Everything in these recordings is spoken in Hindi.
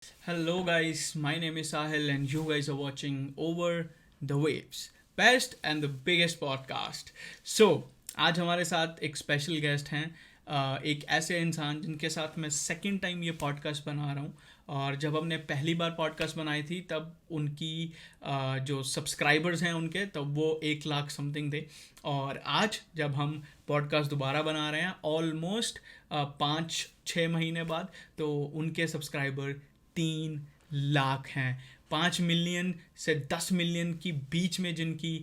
Hello, guys. My name is Sahil, and you guys are watching Over the Waves, best and the biggest podcast. So, आज हमारे साथ एक स्पेशल गेस्ट हैं, एक ऐसे इंसान जिनके साथ मैं सेकंड टाइम ये पॉडकास्ट बना रहा हूँ। और जब हमने पहली बार पॉडकास्ट बनाई थी तब उनकी जो सब्सक्राइबर्स हैं उनके तब वो 1 लाख समथिंग थे। और आज जब हम पॉडकास्ट दोबारा बना रहे हैं ऑलमोस्ट 5-6 महीने बाद, तो उनके सब्सक्राइबर 3 लाख हैं। 5 मिलियन से 10 मिलियन की बीच में जिनकी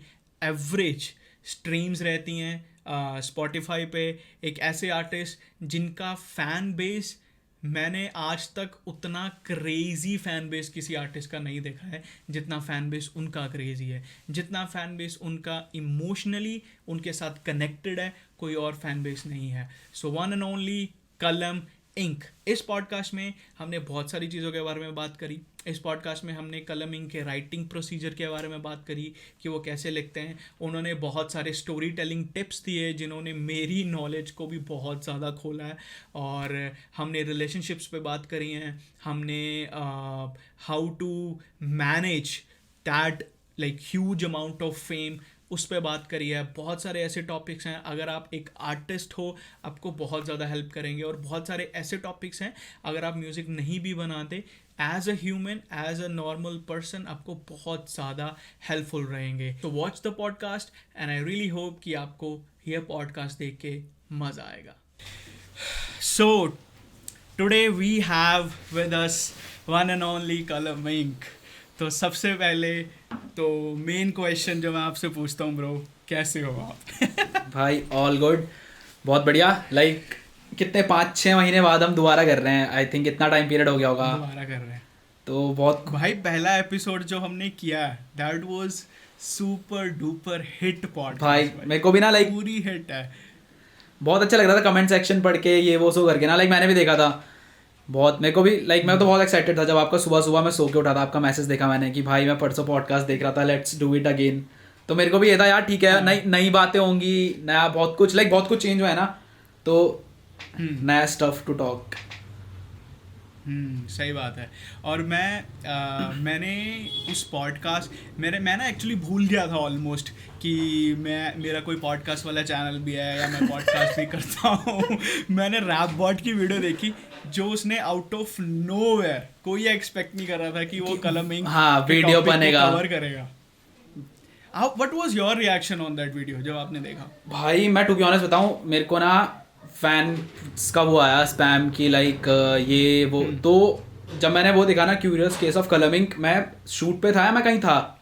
एवरेज स्ट्रीम्स रहती हैं स्पॉटिफाई पे। एक ऐसे आर्टिस्ट जिनका फ़ैन बेस मैंने आज तक उतना क्रेज़ी फ़ैन बेस किसी आर्टिस्ट का नहीं देखा है जितना फ़ैन बेस उनका क्रेज़ी है, जितना फ़ैन बेस उनका इमोशनली उनके साथ कनेक्टेड है, कोई और फ़ैन बेस नहीं है। So one and only Kalam ink. इस पॉडकास्ट में हमने बहुत सारी चीज़ों के बारे में बात करी। इस पॉडकास्ट में हमने कलम इंक के राइटिंग प्रोसीजर के बारे में बात करी कि वो कैसे लिखते हैं। उन्होंने बहुत सारे स्टोरी टेलिंग टिप्स दिए जिन्होंने मेरी नॉलेज को भी बहुत ज़्यादा खोला है। और हमने रिलेशनशिप्स पे बात करी हैं, हमने how to manage that like huge amount of fame उस पर बात करी है। बहुत सारे ऐसे टॉपिक्स हैं, अगर आप एक आर्टिस्ट हो आपको बहुत ज़्यादा हेल्प करेंगे। और बहुत सारे ऐसे टॉपिक्स हैं अगर आप म्यूज़िक नहीं भी बनाते, as a human, as a normal person आपको बहुत ज़्यादा हेल्पफुल रहेंगे। तो watch the podcast and I really hope कि आपको यह पॉडकास्ट देख के मज़ा आएगा। So today we have with us one and only Kalam Ink. तो सबसे पहले तो मेन क्वेश्चन जो मैं आपसे पूछता हूँ ब्रो, कैसे हो आप? भाई ऑल गुड, बहुत बढ़िया। लाइक कितने 5-6 महीने बाद हम दोबारा कर रहे हैं। आई थिंक इतना टाइम पीरियड हो गया होगा, दोबारा कर रहे हैं तो बहुत भाई। पहला एपिसोड जो हमने किया that was super duper hit podcast भाई मेरे को भी ना लाइक पूरी हिट है। बहुत अच्छा लग रहा था कमेंट सेक्शन पढ़ के, ये वो सो करके ना। लाइक मैंने भी देखा था बहुत, मेरे को भी लाइक मैं तो बहुत एक्साइटेड था जब आपका सुबह सुबह मैं सो के उठा था, आपका मैसेज देखा मैंने कि भाई मैं परसों पॉडकास्ट देख रहा था, लेट्स डू इट अगेन। तो मेरे को भी ये था यार ठीक है, नई नई बातें होंगी, नया बहुत कुछ लाइक बहुत कुछ चेंज हुआ है ना, तो नया स्टफ टू टॉक। सही बात है। और मैंने उस पॉडकास्ट मैं ना एक्चुअली भूल गया था ऑलमोस्ट कि मेरा कोई पॉडकास्ट वाला चैनल भी है या मैं पॉडकास्ट भी करता हूँ। मैंने रैप बॉट की वीडियो देखी जो उसने आउट ऑफ नोवेयर, कोई एक्सपेक्ट नहीं कर रहा था कि वो कलम इंक हाँ वीडियो बनेगा, कवर करेगा। What was your reaction on that video जब आपने देखा? भाई मैं टू बी ऑनेस्ट बताऊं, मेरे को ना फैंस का वो आया स्पैम की लाइक ये वो। तो जब मैंने वो देखा ना क्यूरियस केस ऑफ कलमिंग, मैं शूट पे था या मैं कहीं था,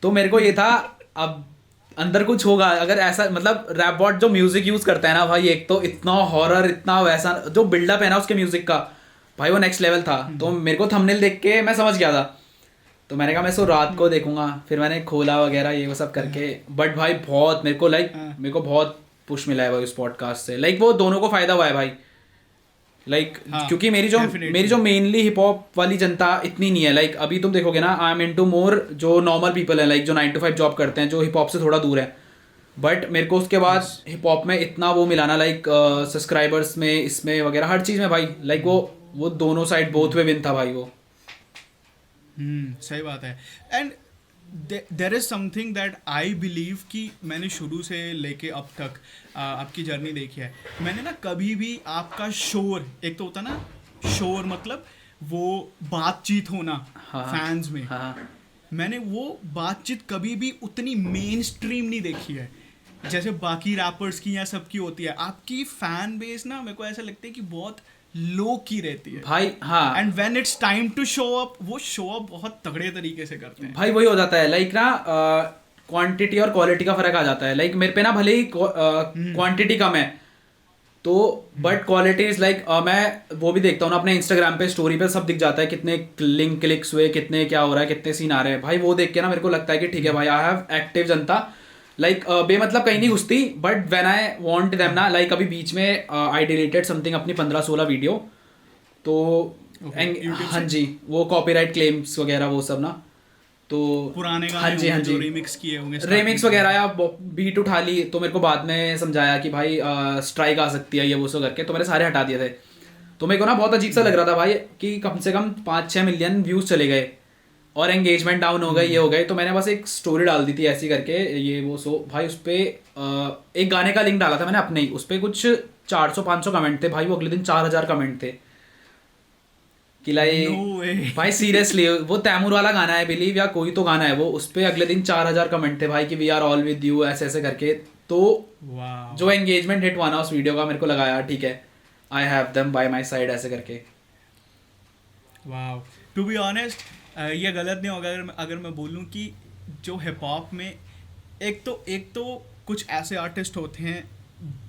तो मेरे को ये था अब अंदर कुछ होगा अगर ऐसा। मतलब रैप बॉट जो म्यूजिक यूज करता है ना भाई, एक तो इतना हॉरर, इतना वैसा जो बिल्डअप है ना उसके म्यूजिक का, भाई वो नेक्स्ट लेवल था। तो मेरे को थंबनेल देख के मैं समझ गया था, तो मैंने कहा मैं इसको रात को देखूंगा। फिर मैंने खोला वगैरह ये वो सब करके, बट भाई बहुत मेरे को बहुत पुश मिला है भाई उस पॉडकास्ट से। लाइक वो दोनों को फायदा हुआ है भाई। लाइक क्योंकि मेरी जो मेनली हिप हॉप वाली जनता इतनी नहीं है। लाइक अभी तुम देखोगे ना, आई एम इनटू मोर जो नॉर्मल पीपल है, लाइक जो 9 to 5 जॉब करते हैं, जो हिप हॉप से थोड़ा दूर है। बट मेरे को उसके बाद हिप हॉप में इतना वो मिला ना, लाइक सब्सक्राइबर्स में, इसमें वगैरह हर चीज़ में भाई। लाइक वो दोनों साइड बोथ वे विन था भाई वो। सही बात है। And there is something that I believe कि मैंने शुरू से लेके अब तक आपकी जर्नी देखी है। मैंने ना कभी भी आपका शोर, एक तो होता ना शोर मतलब वो बातचीत होना फैंस में, मैंने वो बातचीत कभी भी उतनी मेन स्ट्रीम नहीं देखी है जैसे बाकी रैपर्स की या सबकी होती है। आपकी फैन बेस ना मेरे को ऐसा लगता है कि बहुत लो की रहती है भाई हाँ, and when it's time to show up, वो शो अप बहुत तगड़े तरीके से करते हैं भाई वही हो जाता है। लाइक ना क्वांटिटी और क्वालिटी का फर्क आ जाता है। लाइक मेरे पे ना भले ही क्वांटिटी कम है तो, बट क्वालिटी इज लाइक मैं वो भी देखता हूँ ना अपने इंस्टाग्राम पे स्टोरी पे, सब दिख जाता है कितने लिंक क्लिक्स हुए, कितने क्या हो रहा है, कितने सीन आ रहे हैं। भाई वो देख के ना मेरे को लगता है कि ठीक है भाई, आई हैव एक्टिव जनता लाइक बेमतलब कहीं नहीं घुसती। But when I want them ना, लाइक अभी बीच में आई डिलीटेड समथिंग अपनी 15-16 वीडियो, तो हाँ जी वो कॉपीराइट क्लेम्स वगैरह वो सब ना, तो पुराने हाँ जी हाँ जी रिमिक्स किए होंगे, रिमिक्स वगैरह या बीट उठा ली, तो मेरे को बाद में समझाया कि भाई स्ट्राइक आ सकती है ये वो सो करके, तो मैंने सारे हटा दिए थे। तो मेरे को ना बहुत अजीब सा लग रहा था भाई कि कम से कम 5-6 मिलियन व्यूज चले गए और एंगेजमेंट डाउन हो गई, ये हो गए। तो मैंने बस एक स्टोरी डाल दी थी ऐसी करके ये वो, सो भाई उस पर एक गाने का लिंक डाला था मैंने अपने ही, उस पर कुछ 400-500 कमेंट थे भाई, वो अगले दिन 4000 कमेंट थे कि लाइक भाई सीरियसली वो तैमूर वाला गाना है बिलीव या कोई तो गाना है वो, उस पर अगले दिन 4000 कमेंट थे भाई कि we are all with you ऐसे ऐसे करके। तो जो एंगेजमेंट हिट हुआ ना उस वीडियो का, मेरे को लगा यार ठीक है I have them by my side ऐसे करके। वाओ, टू बी ऑनेस्ट ये गलत नहीं होगा अगर मैं बोलूँ कि जो हिप हॉप में एक तो कुछ ऐसे आर्टिस्ट होते हैं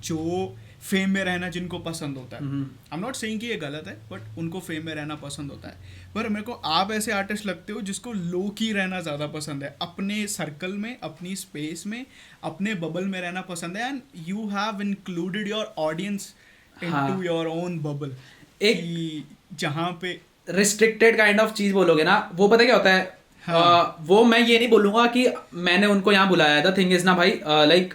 जो फेम में रहना जिनको पसंद होता है। आई एम नॉट सेइंग कि ये गलत है, बट उनको फेम में रहना पसंद होता है। पर मेरे को आप ऐसे आर्टिस्ट लगते हो जिसको लो की रहना ज़्यादा पसंद है, अपने सर्कल में, अपनी स्पेस में, अपने बबल में रहना पसंद है, and you have included your audience into your own bubble. एक जहाँ पे रिस्ट्रिक्टेड काइंड ऑफ चीज बोलोगे ना, वो पता क्या होता है। वो मैं ये नहीं बोलूंगा कि मैंने उनको यहाँ बुलाया था। थिंग इज ना भाई, like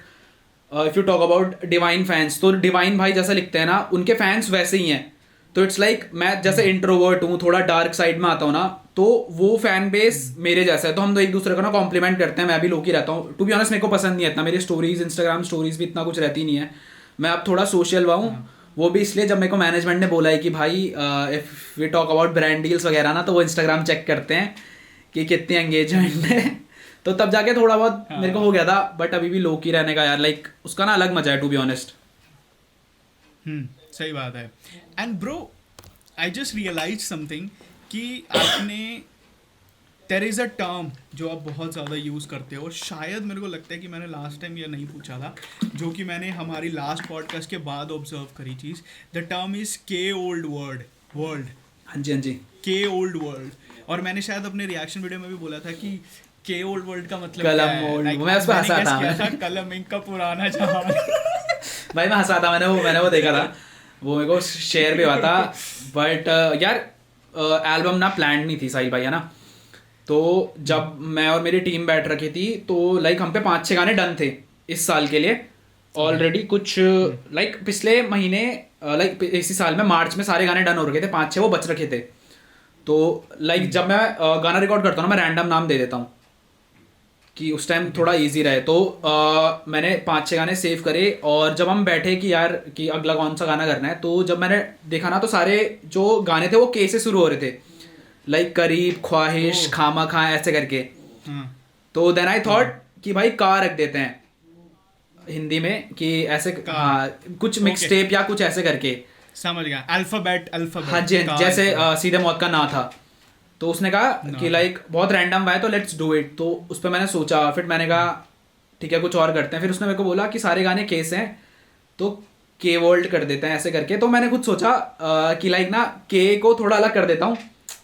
if you talk about divine fans, तो डिवाइन भाई जैसा लिखते हैं ना उनके फैंस वैसे ही हैं। तो इट्स लाइक मैं जैसे इंट्रोवर्ट हूँ, थोड़ा डार्क साइड में आता हूँ ना, तो वो फैन बेस मेरे जैसा है। तो हम तो एक दूसरे को ना कॉम्प्लीमेंट करते हैं। मैं भी लोकी रहता हूँ, टू बी ऑनेस्ट मेरे को पसंद नहीं है इतना, मेरी स्टोरीज इंस्टाग्राम स्टोरीज भी इतना कुछ रहती नहीं है। मैं अब थोड़ा सोशल हुआ हूँ, वो भी इसलिए जब मेरे को मैनेजमेंट ने बोला है कि भाई if we talk about brand deals वगैरह ना, तो वो इंस्टाग्राम चेक करते हैं कि कितनी एंगेजमेंट है। तो तब जाके थोड़ा बहुत मेरे को हो गया था, बट अभी भी लो की रहने का यार लाइक उसका ना अलग मजा है टू बी ऑनेस्ट। सही बात है। And bro I just realize something कि आपने देयर इज़ अ टर्म जो आप बहुत ज़्यादा यूज़ करते हो, और शायद मेरे को लगता है कि मैंने लास्ट टाइम ये नहीं पूछा था, जो कि मैंने हमारी लास्ट पॉडकास्ट के बाद ऑब्जर्व करी चीज़। द टर्म इज़ के ओल्ड वर्ल्ड। हाँ जी हाँ जी, के ओल्ड वर्ल्ड। और मैंने शायद अपने रिएक्शन वीडियो में भी बोला था कि के ओल्ड वर्ल्ड का मतलब कलम ओल्ड, मैं उस पर हंसा था। कलम इंक का पुराना जहान। भाई मैं हंसा था, मैंने वो देखा था, वो मेरे को शेयर भी हुआ था। बट यार एल्बम ना प्लान नहीं थी साहिल भाई, है ना। तो जब मैं और मेरी टीम बैठ रखी थी, तो लाइक हम पे 5-6 गाने डन थे इस साल के लिए ऑलरेडी। कुछ लाइक पिछले महीने लाइक इसी साल में मार्च में सारे गाने डन हो रखे थे, 5-6 वो बच रखे थे। तो लाइक जब मैं गाना रिकॉर्ड करता हूँ ना, मैं रैंडम नाम दे देता हूँ कि उस टाइम थोड़ा इजी रहे। तो मैंने 5-6 गाने सेव करे, और जब हम बैठे कि यार कि अगला कौन सा गाना करना है, तो जब मैंने देखा ना, तो सारे जो गाने थे वो के से शुरू हो रहे थे, लाइक करीब, ख्वाहिश, खामा खा ऐसे करके। तो देन आई थॉट कि भाई का रख देते हैं हिंदी में कि ऐसे, हाँ कुछ मिक्स टेप या कुछ ऐसे करके। समझ गया, अल्फाबेट। हाँ जी, जैसे सीधे मौत का ना था। तो उसने कहा कि लाइक बहुत रैंडम हुआ है तो लेट्स डू इट। तो उस पर मैंने सोचा, फिर मैंने कहा ठीक है कुछ और करते हैं। फिर उसने मेरे को बोला कि सारे गाने केस हैं तो के वर्ल्ड कर देते हैं ऐसे करके। तो मैंने खुद सोचा कि लाइक ना के को थोड़ा अलग कर देता हूँ।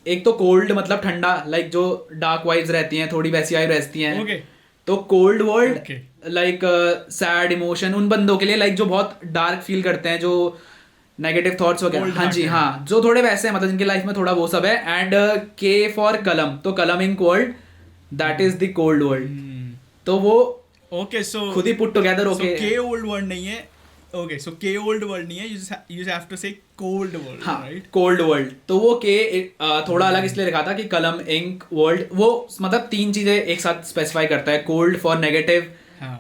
एक तो कोल्ड मतलब ठंडा, लाइक जो डार्क वाइब्स रहती हैं थोड़ी वैसी आई रहती हैं। तो cold world like sad emotion उन बंदों के लिए, लाइक जो बहुत डार्क फील करते हैं, जो नेगेटिव थॉट्स वगैरह। हाँ जी हाँ, जो थोड़े वैसे हैं, मतलब जिनकी लाइफ में थोड़ा वो सब है। एंड के फॉर कलम, तो कलम in world, that is the cold world. तो वो ओके, सो खुद ही पुट टुगेदर। ओके, के ओल्ड वर्ल्ड नहीं है। ओके, सो के ओल्ड वर्ल्ड नहीं है, यू हैव टू से cold world, right? Cold world. तो वो के थोड़ा अलग इसलिए लिखा था कि कलम इंक वर्ल्ड, वो मतलब 3 चीजें एक साथ स्पेसिफाई करता है। कोल्ड फॉर नेगेटिव,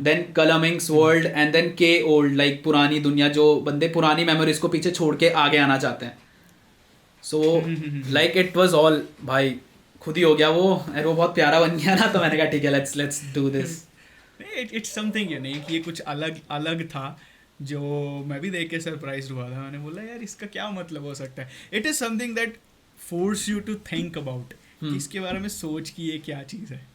देन कलम इंक्स वर्ल्ड, एंड देन के ओल्ड लाइक पुरानी दुनिया, जो बंदे पुरानी मेमोरीज को पीछे छोड़ के आगे आना चाहते हैं। So like it was all भाई खुद ही हो गया वो, और वो बहुत प्यारा बन गया ना। तो मैंने कहा ठीक है let's do this. It's something unique, ये कुछ अलग था जो मैं भी देख के सरप्राइज हुआ था। मैंने बोला यार इसका क्या मतलब हो सकता है। It is something that force you to think about, इसके बारे में सोच कि ये क्या चीज़ है।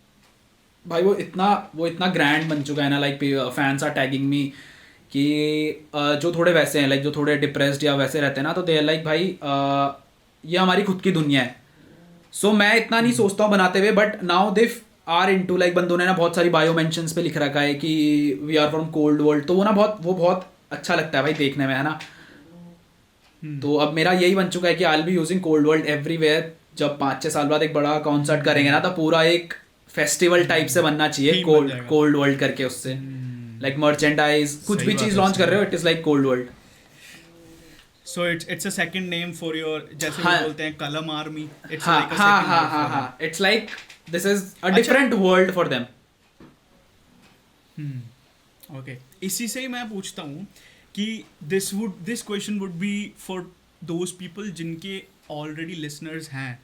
भाई वो इतना ग्रैंड बन चुका है ना, लाइक फैंस आर टैगिंग मी कि जो थोड़े वैसे हैं, लाइक जो थोड़े डिप्रेस्ड या वैसे रहते हैं ना, तो दे लाइक भाई ये हमारी खुद की दुनिया है। सो मैं इतना नहीं सोचता हूँ बनाते हुए, but now they are into, like बंदों ने ना बहुत सारी बायो मेंशंस पे लिख रखा है कि we are from cold world. तो वो ना बहुत अच्छा लगता है भाई देखने में, है ना। तो अब मेरा यही बन चुका है कि I will be using cold world everywhere. जब 5-6 साल बाद एक बड़ा कॉन्सर्ट करेंगे ना, तो पूरा एक फेस्टिवल टाइप से बनना चाहिए कोल्ड वर्ल्ड करके, उससे लाइक मर्चेंडाइज कुछ भी चीज लॉन्च कर रहे हो, it is like cold world. So it's a second name for your, जैसे हाँ. वो बोलते हैं कलम आर्मी, it's हाँ like a हाँ second हाँ name हाँ for them. हाँ, it's like this is a different world for them. Okay, इसी से ही मैं पूछता हूँ कि this question would be for those people जिनके ऑलरेडी लिसनर्स हैं,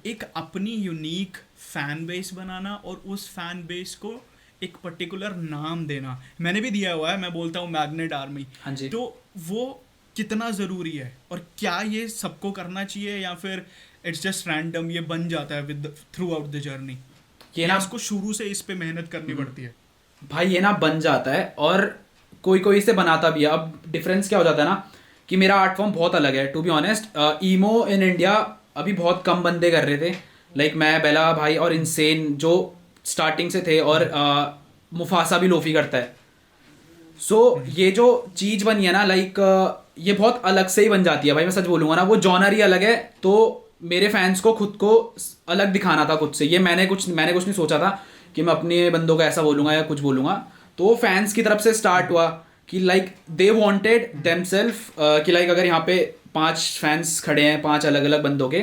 एक अपनी यूनिक फैन बेस बनाना और उस फैन बेस को एक पर्टिकुलर नाम देना. मैंने भी दिया हुआ है, मैं बोलता हूँ मैग्नेट आर्मी. हाँ जी. तो वो कितना ज़रूरी है और क्या ये सबको करना चाहिए या फिर इट्स जस्ट रैंडम, ये बन जाता है with through out the journey, ये ना इसको शुरू से इस पे मेहनत करनी पड़ती है? भाई ये ना बन जाता है और कोई कोई इसे बनाता भी है. अब डिफरेंस क्या हो जाता है ना कि मेरा आर्ट फॉर्म बहुत अलग है to be honest. Emo in India अभी बहुत कम बंदे कर रहे थे, लाइक मैं, बेला भाई और इनसेन जो स्टार्टिंग से थे, और मुफासा भी लोफी करता है. सो ये जो चीज़ बनी है ना, लाइक ये बहुत अलग से ही बन जाती है भाई. मैं सच बोलूँगा ना, वो जॉनर ही अलग है. तो मेरे फैंस को खुद को अलग दिखाना था खुद से. ये मैंने कुछ नहीं सोचा था कि मैं अपने बंदों को ऐसा बोलूँगा या कुछ बोलूँगा. तो फैंस की तरफ से स्टार्ट हुआ कि लाइक दे वांटेड देमसेल्फ कि लाइक अगर यहाँ पे 5 फैंस खड़े हैं 5 अलग अलग बंदों के,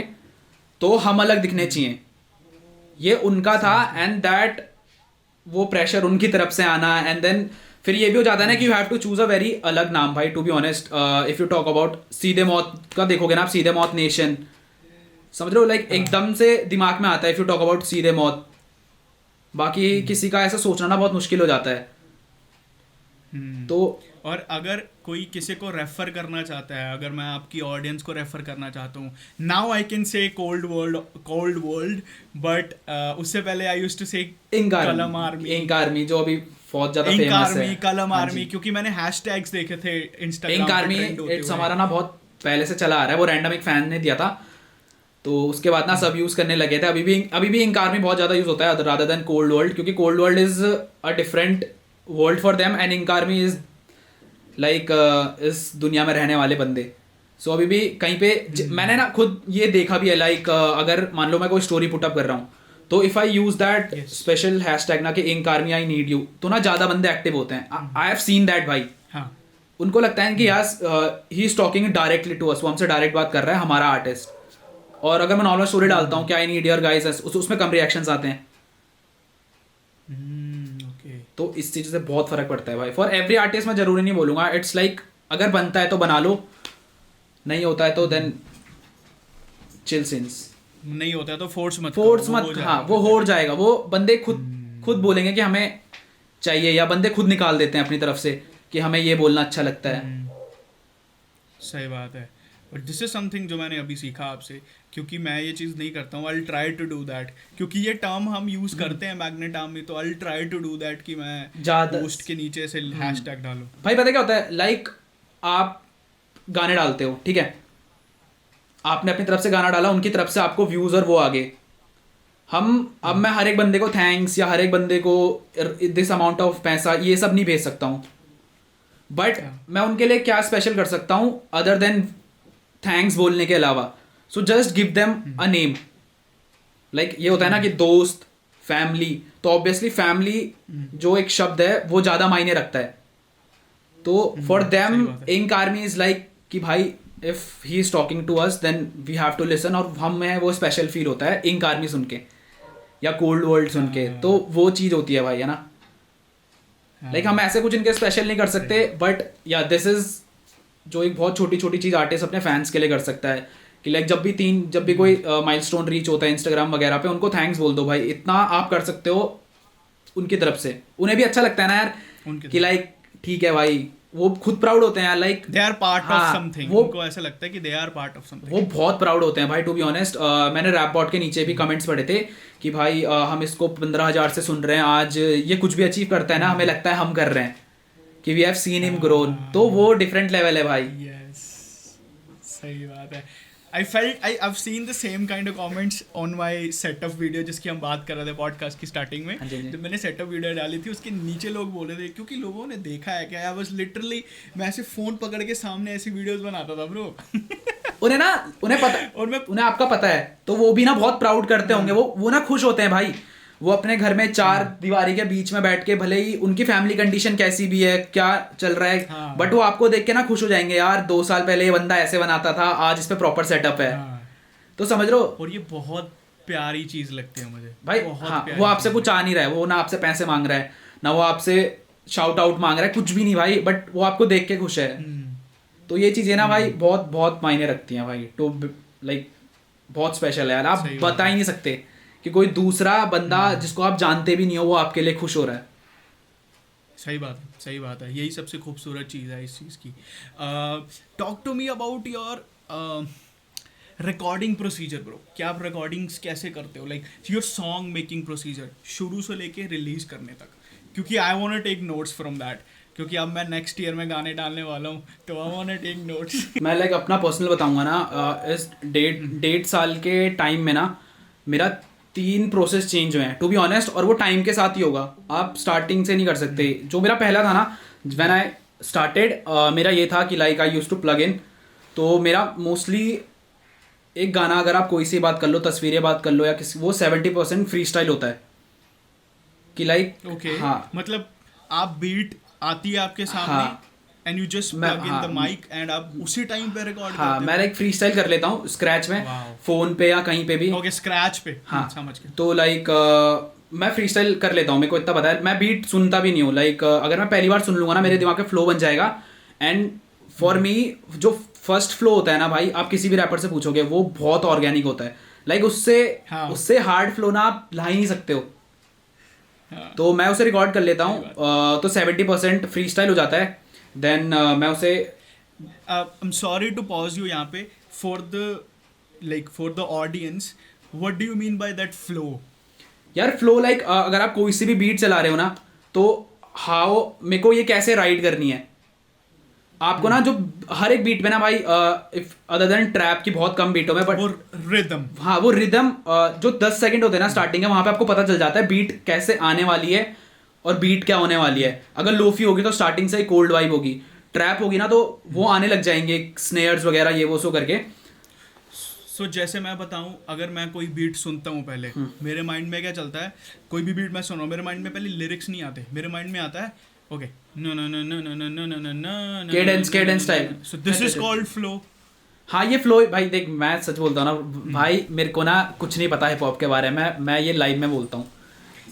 तो हम अलग दिखने चाहिए. ये उनका था. एंड दैट वो प्रेशर उनकी तरफ से आना. एंड देन फिर ये भी हो जाता है ना कि you have to choose a very अलग नाम भाई. To be honest, if you talk about सीधे मौत का देखोगे ना आप, सीधे मौत नेशन, समझ रहे हो, लाइक एकदम से दिमाग में आता है इफ यू टॉक अबाउट सीधे मौत. बाकी किसी का ऐसा सोचना ना बहुत मुश्किल हो जाता है. तो और अगर कोई किसी को रेफर करना चाहता है, अगर मैं आपकी ऑडियंस को रेफर करना चाहता हूँ, now I can say cold world, but उससे पहले आई यूज्ड टू से कलम आर्मी. इंक आर्मी जो अभी बहुत ज्यादा फेमस है. कलम आर्मी, क्योंकि मैंने हैशटैग्स देखे थे इंस्टाग्राम इंक पे आर्मी. ट्रेंड होते इट्स हुए. हमारा ना बहुत पहले से चला आ रहा है. वो रैंडम एक फैन ने दिया था, तो उसके बाद ना सब यूज करने लगे थे. अभी भी इंक आर्मी बहुत ज्यादा यूज होता है रादर देन कोल्ड वर्ल्ड, क्योंकि cold world is a different world for them and ink army is like इस दुनिया में रहने वाले बंदे. सो अभी भी कहीं पे मैंने ना खुद ये देखा भी है, लाइक अगर मान लो मैं कोई स्टोरी पुटअप कर रहा हूँ, तो if I use that special hashtag ना कि ink army I need you, तो ना ज्यादा बंदे एक्टिव होते हैं. आई हैव सीन दैट भाई. हाँ. उनको लगता है कि यार he is talking directly to us, वो हमसे डायरेक्ट बात कर रहा है, हमारा आर्टिस्ट. और अगर मैं नॉर्मल स्टोरी डालता हूँ कि आई नीड योर गाइस, उसमें कम रिएक्शंस आते हैं. तो इस चीज़ से बहुत फर्क पड़ता है भाई. फॉर एवरी आर्टिस्ट मैं जरूरी नहीं बोलूँगा. इट्स लाइक अगर बनता है तो बना लो, नहीं होता है तो देन चिल सिंस. नहीं होता है तो फोर्स मत. हाँ, वो हो जाएगा. वो बंदे खुद बोलेंगे कि हमें चाहिए, या बंदे खुद निकाल देते हैं अपनी तरफ से कि हमें ये बोलना अच्छा लगता है. सही बात है. और दिस इज समथिंग जो मैंने अभी सीखा आपसे, क्योंकि मैं ये चीज़ नहीं करता हूँ. I try to do that, क्योंकि ये टर्म हम यूज़ करते हैं मैग्नेट आर्मी, तो I try to do that कि मैं पोस्ट के नीचे से हैशटैग डालूं. भाई पता क्या होता है, लाइक आप गाने डालते हो, ठीक है, आपने अपनी तरफ से गाना डाला, उनकी तरफ से आपको व्यूज़ और वो आगे. अब मैं हर एक बंदे को थैंक्स या हर एक बंदे को दिस अमाउंट ऑफ पैसा ये सब नहीं भेज सकता हूँ. बट मैं उनके लिए क्या स्पेशल कर सकता हूँ अदर देन थैंक्स बोलने के अलावा. So just give them a name. Like ये होता है ना कि दोस्त, फैमिली, तो ऑब्वियसली फैमिली जो एक शब्द है वो ज़्यादा मायने रखता है. तो for them ink army is like कि भाई if he is talking to us then we have to listen. और हमें वो स्पेशल फील होता है इंक आर्मी सुन के या कोल्ड वर्ल्ड सुन के. तो वो चीज़ होती है भाई, है ना. लाइक हम ऐसे कुछ इनके स्पेशल नहीं कर सकते. बट या दिस इज जो एक बहुत छोटी छोटी चीज़ आर्टिस्ट अपने फैंस के लिए कर सकता है कि लाइक जब भी कोई माइलस्टोन रीच होता है इंस्टाग्राम वगैरह पे, उनको थैंक्स बोल दो भाई. इतना आप कर सकते हो उनकी तरफ से. उन्हें भी अच्छा लगता है ना यार कि लाइक ठीक है भाई, वो खुद प्राउड होते हैं यार, like they are part of something. उनको ऐसा लगता है कि they are part of something. वो बहुत प्राउड होते हैं भाई. टू बी ऑनेस्ट, मैंने रैप बॉट के नीचे भी कमेंट्स पढ़े थे कि भाई हम इसको 15,000 से सुन रहे हैं आज, ये कुछ भी अचीव करता है ना, हमें लगता है हम कर रहे हैं, कि we have seen him grown. तो वो डिफरेंट लेवल है भाई. यस, सही बात है. I've seen the same kind of comments on my setup video जिसकी हम बात कर रहे थे पॉडकास्ट की स्टार्टिंग में. जब मैंने सेटअप वीडियो डाली थी, उसके नीचे लोग बोले थे, क्योंकि लोगों ने देखा है कि आई वाज लिटरली, मैं ऐसे फोन पकड़ के सामने ऐसी वीडियोस बनाता था ब्रो. उन्हें पता, और उन्हें आपका पता है, तो वो भी ना बहुत प्राउड करते होंगे. वो ना खुश होते हैं भाई. वो अपने घर में चार दीवारी के बीच में बैठ के, भले ही उनकी फैमिली कंडीशन कैसी भी है, क्या चल रहा है, हाँ। बट वो आपको देख के ना खुश हो जाएंगे, यार 2 साल पहले ये बंदा ऐसे बनाता था, आज इस पे प्रॉपर सेटअप है। हाँ। तो समझ लो। और ये बहुत प्यारी चीज लगती है मुझे भाई बहुत हाँ, प्यारी वो आपसे चीज़ कुछ आ नहीं रहा है, वो ना आपसे पैसे मांग रहा है, ना वो आपसे शाउट आउट मांग रहा है, कुछ भी नहीं भाई, बट वो आपको देख के खुश है। तो ये चीजें ना भाई बहुत बहुत मायने रखती हैं भाई, टू लाइक बहुत स्पेशल है यार। आप सही बात बता ही नहीं सकते कि कोई दूसरा बंदा जिसको आप जानते भी नहीं हो वो आपके लिए खुश हो रहा है। सही बात है, सही बात है, यही सबसे खूबसूरत चीज़ है इस चीज़ की। Talk to me about your recording procedure bro. क्या आप रिकॉर्डिंग्स कैसे करते हो, like your song making procedure शुरू से लेके रिलीज करने तक, क्योंकि I want to take notes from that, क्योंकि अब मैं नेक्स्ट ईयर में गाने डालने वाला हूँ, तो I want to take notes. मैं लाइक अपना पर्सनल बताऊंगा ना, इस 1.5 साल के टाइम में ना मेरा 3 प्रोसेस चेंज हुए हैं टू बी ऑनेस्ट, और वो टाइम के साथ ही होगा, आप स्टार्टिंग से नहीं कर सकते। जो मेरा पहला था ना, व्हेन आई स्टार्टेड, मेरा ये था कि like I used to plug in. तो मेरा मोस्टली एक गाना, अगर आप कोई सी बात कर लो, तस्वीरें बात कर लो या किसी, वो 70% फ्री स्टाइल होता है कि लाइक ओके, हाँ मतलब आप बीट आती है आपके सामने हाँ, एंड यू जस्ट मैं- प्लग इन द हाँ, माइक एंड आप उसी टाइम पे रिकॉर्ड हाँ, करते मैं लाइक फ्री स्टाइल कर लेता हूँ स्क्रैच में, Wow. फ़ोन पे या कहीं पे भी। हो? ओके, स्क्रैच पे, हाँ, समझ गया। तो लाइक मैं फ्री स्टाइल कर लेता हूँ, मेरे को इतना पता है, मैं बीट सुनता भी नहीं हूँ। लाइक अगर मैं पहली बार सुन लूँगा ना, मेरे दिमाग में फ्लो बन जाएगा। एंड फॉर मी जो फर्स्ट फ्लो होता है ना भाई, आप किसी भी रैपर से पूछोगे, वो बहुत ऑर्गेनिक होता है। लाइक हाँ। उससे हार्ड फ्लो ना आप ला ही नहीं सकते हो। हाँ। तो मैं उसे रिकॉर्ड कर लेता हूँ, तो 70% फ्री स्टाइल हो जाता है। देन मैं उसे I'm sorry to pause you यहाँ पे, for the audience, what do you mean by that flow? यार फ्लो लाइक अगर आप कोई सी भी बीट चला रहे हो ना, तो हाउ मेरे को ये कैसे राइड करनी है आपको ना, जो हर एक बीट पे ना भाई, इफ अदर देन ट्रैप की बहुत कम बीटों में, बट वो रिदम, हाँ वो रिदम जो 10 सेकंड होते हैं ना स्टार्टिंग है, वहां पे आपको पता चल जाता है बीट कैसे आने वाली है और बीट क्या होने वाली है। अगर लोफी होगी तो स्टार्टिंग से ही कोल्ड वाइब होगी, ट्रैप होगी ना तो वो आने लग जाएंगे स्नेयर्स वगैरह ये वो सो करके। सो जैसे मैं बताऊं, अगर मैं कोई बीट सुनता हूं पहले, मेरे माइंड में क्या चलता है, कोई भी बीट मैं सुन रहा हूं, मेरे माइंड में पहले लिरिक्स नहीं आते, मेरे माइंड में आता है okay no no no no no no no no no no, Cadence type. So this is called flow. हाँ ये फ्लो भाई, देख मैं सच बोलता हूँ ना भाई, मेरे को ना कुछ नहीं पता हिप हॉप के बारे में, मैं ये लाइव में बोलता हूँ।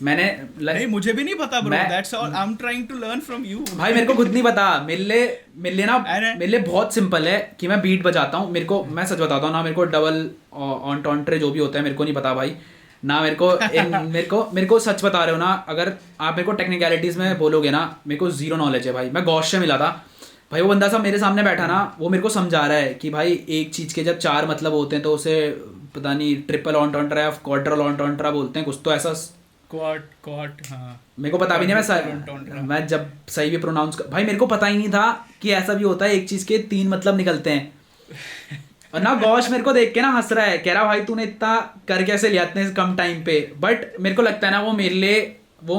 मैंने नहीं, मुझे भी नहीं पता ब्रो, मैं- that's all I am trying to learn from you. भाई मेरे को खुद नहीं पता, मेरे लिए बहुत सिंपल है कि मैं बीट बजाता हूँ। मेरे को, मैं सच बताता हूँ ना, मेरे को डबल ऑन्टॉन्ट्रे जो भी होता है मेरे को नहीं पता भाई ना। मेरे को सच बता रहे हो ना, अगर आप मेरे को टेक्निकलिटीज में बोलोगे ना, मेरे को जीरो नॉलेज है भाई। मैं गॉश से मिला था भाई, वो बंदा साहब मेरे सामने बैठा ना, वो मेरे को समझा रहा है कि भाई एक चीज़ के जब 4 मतलब होते हैं तो उसे पता नहीं ट्रिपल ऑन्टॉन्ट्रा या क्वाड्रल ऑन्टॉन्ट्रा बोलते हैं कुछ, तो ऐसा क्वाट, हाँ मेरे को पता भी नहीं। मैं जब सही भी प्रोनाउंस भाई, मेरे को पता ही नहीं था कि ऐसा भी होता है, एक चीज के 3 मतलब निकलते हैं। और ना गौश मेरे को देख के ना हंस रहा है, कह रहा भाई तूने इतना कर कैसे लिया इतने कम टाइम पे। बट मेरे को लगता है ना वो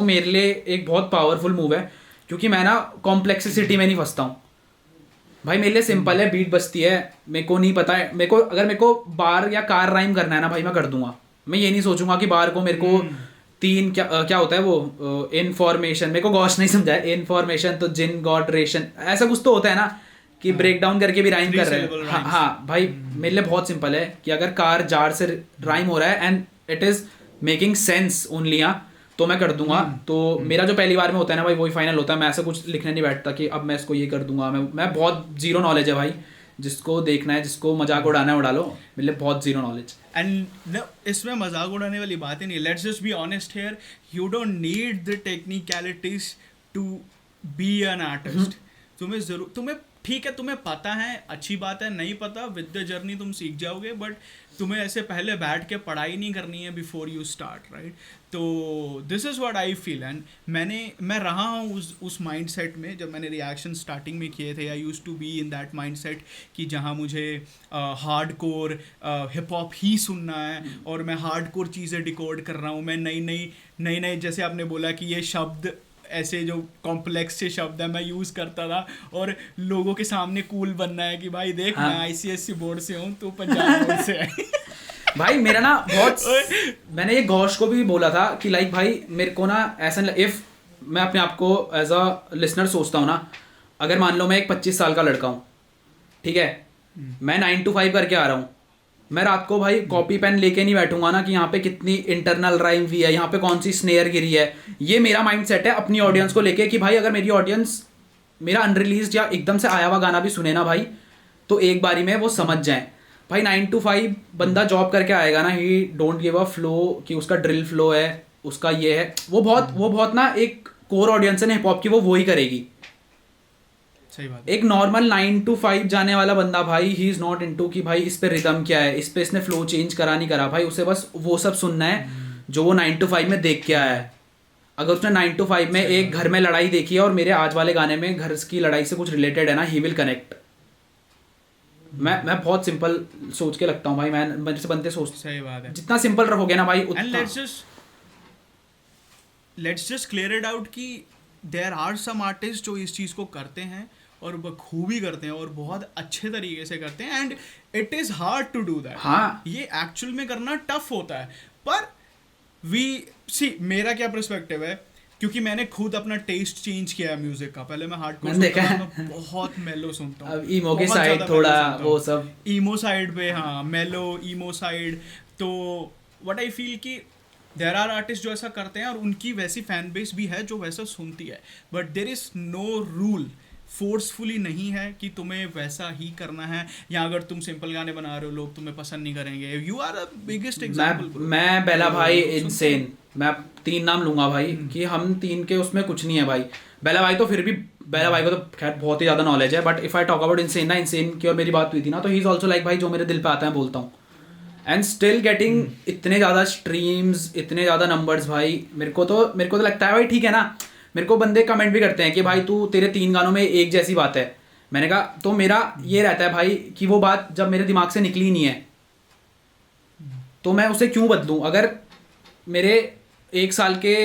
मेरे लिए एक बहुत पावरफुल मूव है, क्योंकि मैं ना कॉम्प्लेक्सिटी में नहीं फंसता हूँ भाई। मेरे लिए सिंपल है, बीट बजती है, मेरे को नहीं पता है, अगर मेरे को बार या कार राइम करना है ना भाई, मैं कर दूंगा। मैं ये नहीं सोचूंगा कि बार को मेरे को 3 क्या होता है वो इनफॉर्मेशन, मेरे को गॉश नहीं समझा है, इनफॉर्मेशन तो जिन गॉट रेशन ऐसा कुछ तो होता है ना, कि ब्रेक डाउन करके भी राइम कर रहे हैं। हाँ भाई मेरे लिए बहुत सिंपल है कि अगर कार जार से राइम हो रहा है and it is making sense only, तो मैं कर दूंगा। तो मेरा जो पहली बार में होता है ना भाई, वही फाइनल होता है। मैं ऐसा कुछ लिखने नहीं बैठता कि अब मैं इसको ये कर दूंगा। मैं बहुत जीरो नॉलेज है भाई, जिसको देखना है, जिसको मजाक उड़ाना है उड़ा लो, मेरे लिए बहुत जीरो नॉलेज। एंड इसमें मजाक उड़ाने वाली बात ही नहीं, let's just be honest here, you don't need the technicalities to be an artist. तुम्हें ठीक है, तुम्हें पता है, अच्छी बात है, नहीं पता विद द जर्नी तुम सीख जाओगे, बट तुम्हें ऐसे पहले बैठ के पढ़ाई नहीं करनी है बिफोर यू स्टार्ट, राइट? तो this is what I feel. And मैं रहा हूँ उस माइंड सेट में, जब मैंने रिएक्शन स्टार्टिंग में किए थे, I used to be in that mind set कि जहाँ मुझे हार्ड कोर हिप हॉप ही सुनना है और मैं हार्ड कोर चीज़ें डिकोड कर रहा हूँ। मैं नई जैसे आपने बोला कि ये शब्द ऐसे जो कॉम्प्लेक्स से शब्द है मैं यूज़ करता था, और लोगों के सामने कूल बनना है कि भाई देख, हाँ। मैं ICSE बोर्ड से हूँ, तो पंजाब बोर्ड से है। भाई मेरा ना बहुत मैंने ये घोष को भी बोला था कि लाइक भाई मेरे को ना ऐसा इफ मैं अपने आप को एज अ लिसनर सोचता हूँ ना, अगर मान लो मैं एक 25 साल का लड़का हूँ, ठीक है, मैं 9 to 5 करके आ रहा हूँ, मैं रात को भाई कॉपी पेन लेके नहीं बैठूंगा ना कि यहाँ पे कितनी इंटरनल राइम भी है, यहाँ पे कौन सी स्नेयर गिरी है। ये मेरा माइंड सेट है अपनी ऑडियंस को लेके कि भाई अगर मेरी ऑडियंस मेरा अनरिलीज्ड या एकदम से आया हुआ गाना भी सुने ना भाई, तो एक बारी में वो समझ जाए। भाई 9 to 5 बंदा जॉब करके आएगा ना, ही डोंट गिव अ फ्लो कि उसका ड्रिल फ्लो है, उसका ये है, वो बहुत ना एक कोर ऑडियंस है ना हिप हॉप की, वो वही करेगी। सही बात। एक नॉर्मल 9 to 5 जाने वाला बंदा भाई ही इज नॉट इनटू कि भाई इस पे रिदम क्या है, इस पे इसने फ्लो चेंज करा नहीं करा, भाई उसे बस वो सब सुनना है जो वो 9 to 5 में देख के आया है। अगर उसने 9 to 5 में एक घर में लड़ाई देखी है और मेरे आज वाले गाने में घर की लड़ाई से कुछ रिलेटेड है ना, ही विल कनेक्ट। मैं बहुत सिंपल सोच के लगता हूँ भाई, मैं मेरे से बनते सोच, सही बात है। जितना सिंपल रखोगे ना भाई एंड उतना। Let's just clear it out कि देयर आर सम आर्टिस्ट जो इस चीज़ को करते हैं और बखूबी करते हैं और बहुत अच्छे तरीके से करते हैं, and it is hard to do that. हाँ, ये एक्चुअल में करना टफ होता है, पर मेरा क्या पर्सपेक्टिव है, क्योंकि मैंने खुद अपना टेस्ट चेंज किया है म्यूजिक का। पहले मैं हार्डकोर सुनता था, मैं बहुत मेलो सुनता हूँ, अब ईमो के बहुत साइड ज़्यादा थोड़ा मेलो सुनता वो हूँ। सब ईमो साइड पे, हाँ, मेलो ईमो साइड। तो व्हाट आई फील कि देयर आर आर्टिस्ट जो ऐसा करते हैं और उनकी वैसी फैन बेस भी है जो वैसा सुनती है, but there is no rule, forcefully नहीं है कि तुम्हें वैसा ही करना है, या अगर तुम सिंपल गाने बना रहे हो लोग तुम्हें पसंद नहीं करेंगे। You are the biggest example. मैं बेला भाई इनसेन, मैं 3 नाम लूंगा भाई कि हम 3 के उसमें कुछ नहीं है भाई। बेला भाई तो फिर भी, बेला भाई को तो खैर बहुत ही ज़्यादा नॉलेज है, but if I talk about insane ना, इनसेन की और मेरी बात हुई थी ना, तो ही इज़ ऑल्सो लाइक भाई जो मेरे दिल पे आता है बोलता हूँ, एंड स्टिल गेटिंग इतने ज़्यादा स्ट्रीम्स, इतने ज़्यादा नंबर्स भाई। मेरे को तो लगता है भाई ठीक है ना, मेरे को बंदे कमेंट भी करते हैं कि भाई तू तेरे 3 गानों में एक जैसी बात है। मैंने कहा तो मेरा ये रहता है भाई कि वो बात जब मेरे दिमाग से निकली नहीं है तो मैं उसे क्यों बदलूं। अगर मेरे 1 साल के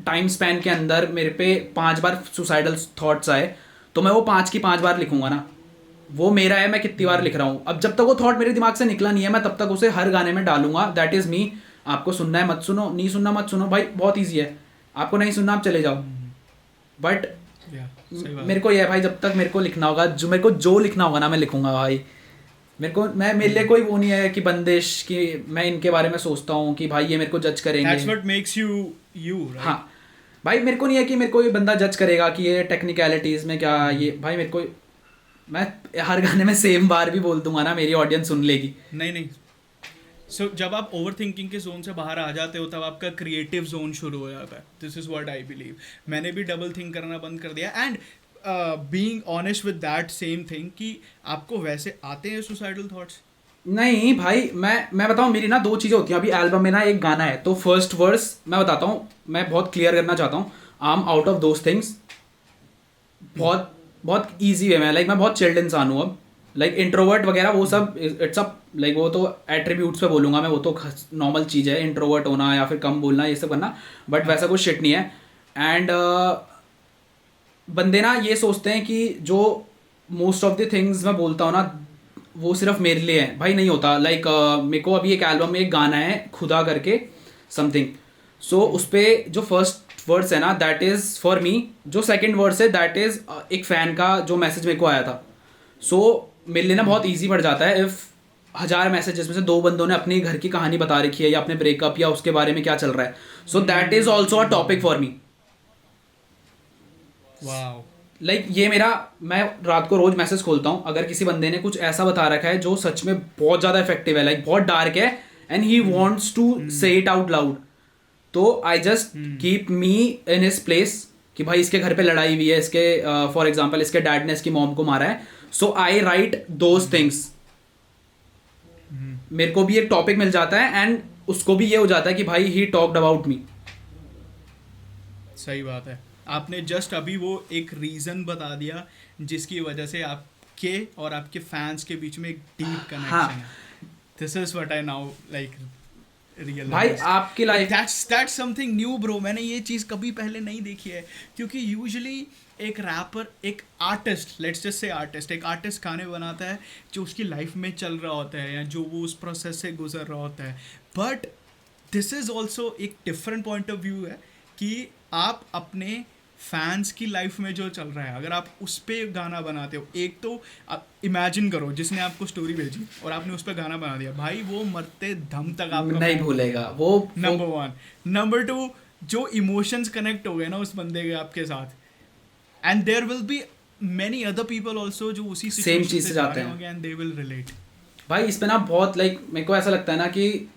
टाइम स्पैन के अंदर मेरे पे 5 बार सुसाइडल थॉट्स आए तो मैं वो 5 की 5 बार लिखूंगा ना, वो मेरा है, मैं कितनी बार लिख रहा हूँ। अब जब तक वो थॉट मेरे दिमाग से निकला नहीं है मैं तब तक उसे हर गाने में डालूंगा। That is me. आपको सुनना है मत सुनो, नहीं सुनना मत सुनो भाई, बहुत ईजी है। आपको नहीं सुनना आप चले जाओ, बट मेरे को ये है भाई जब तक मेरे को लिखना होगा, जो लिखना होगा ना मैं लिखूंगा भाई। मेरे लिए कोई वो नहीं है कि बंदिश कि मैं इनके बारे में सोचता हूँ कि भाई ये मेरे को जज करेंगे। That's what makes you you, right? हाँ भाई, मेरे को नहीं है कि मेरे को ये बंदा जज करेगा कि ये टेक्निकलिटीज में क्या ये, भाई मेरे को, मैं हर गाने में सेम बार भी बोल दूंगा ना, मेरी ऑडियंस सुन लेगी। नहीं सो जब आप ओवर थिंकिंग के जोन से बाहर आ जाते हो तब आपका क्रिएटिव जोन शुरू हो जाता है। This is what I believe. मैंने भी डबल थिंक करना बंद कर दिया, and being honest with that same thing कि आपको वैसे आते हैं सुसाइडल थॉट्स। नहीं भाई, मैं बताऊँ, मेरी ना 2 चीज़ें होती हैं। अभी एल्बम में ना एक गाना है, तो फर्स्ट वर्स मैं बताता हूँ, मैं बहुत क्लियर करना चाहता हूँ। आई am out of those things, बहुत ईजी वे में, लाइक मैं बहुत चिल्ड इंसान हूँ अब, लाइक इंट्रोवर्ट वगैरह वो सब इट्स अप, लाइक वो तो एट्रीब्यूट्स पे बोलूँगा मैं, वो तो नॉर्मल चीज़ है इंट्रोवर्ट होना या फिर कम बोलना ये सब करना, बट वैसा कुछ शिट नहीं है। एंड बंदे ना ये सोचते हैं कि जो मोस्ट ऑफ द थिंग्स मैं बोलता हूँ ना वो सिर्फ मेरे लिए है, भाई नहीं होता। लाइक मेरे को अभी एक एल्बम में एक गाना है खुदा करके समथिंग, सो उस पर जो फर्स्ट वर्ड्स है ना दैट इज़ फॉर मी, जो सेकंड वर्ड्स है दैट इज़ एक फ़ैन का जो मैसेज मेरे को आया था। सो मेरे लिए ना बहुत ईजी पड़ जाता है इफ़ 1000 मैसेजेस में से 2 बंदों ने अपनी घर की कहानी बता रखी है या अपने ब्रेकअप या उसके बारे में क्या चल रहा है, so that is also a topic for me. Wow, like ये मेरा, मैं रात को रोज मैसेज खोलता हूँ, अगर किसी बंदे ने कुछ ऐसा बता रखा है जो सच में बहुत ज़्यादा इफेक्टिव है, लाइक बहुत डार्क है एंड ही वॉन्ट्स टू से इट आउट लाउड, तो I just keep me in his place कि भाई इसके घर पे लड़ाई हुई है, इसके फॉर एग्जाम्पल इसके डैड ने इसकी मॉम को मारा है, so I right those things. मेरे को भी एक टॉपिक मिल जाता है एंड उसको भी ये हो जाता है कि भाई ही टॉक्ड अबाउट मी। सही बात है। आपने जस्ट अभी वो एक रीज़न बता दिया जिसकी वजह से आपके और आपके फैंस के बीच में एक डीप कनेक्शन है। This is what I now like realize. भाई आपकी life that's something new bro. मैंने ये चीज़ कभी पहले नहीं देखी है, क्योंकि यूजुअली एक रैपर, एक artist, let's just say artist, एक आर्टिस्ट गाने बनाता है जो उसकी लाइफ में चल रहा होता है या जो वो उस प्रोसेस से गुजर रहा होता है. बट दिस इज़ ऑल्सो एक डिफरेंट पॉइंट ऑफ व्यू है कि आप अपने फैंस की लाइफ में जो चल रहा है अगर आप उस पर गाना बनाते हो, एक तो आप इमेजिन करो जिसने आपको स्टोरी भेजी और आपने उस पर गाना बना दिया, भाई वो मरते दम तक आपका नहीं भूलेगा वो. Number one. नंबर टू, जो इमोशंस कनेक्ट हो गए ना उस बंदे के आपके साथ, and there will be many other people also जो उसी सेम चीज से जाते हैं एंड दे विल रिलेट. भाई इस पे ना बहुत लाइक मेरे को ऐसा लगता है ना कि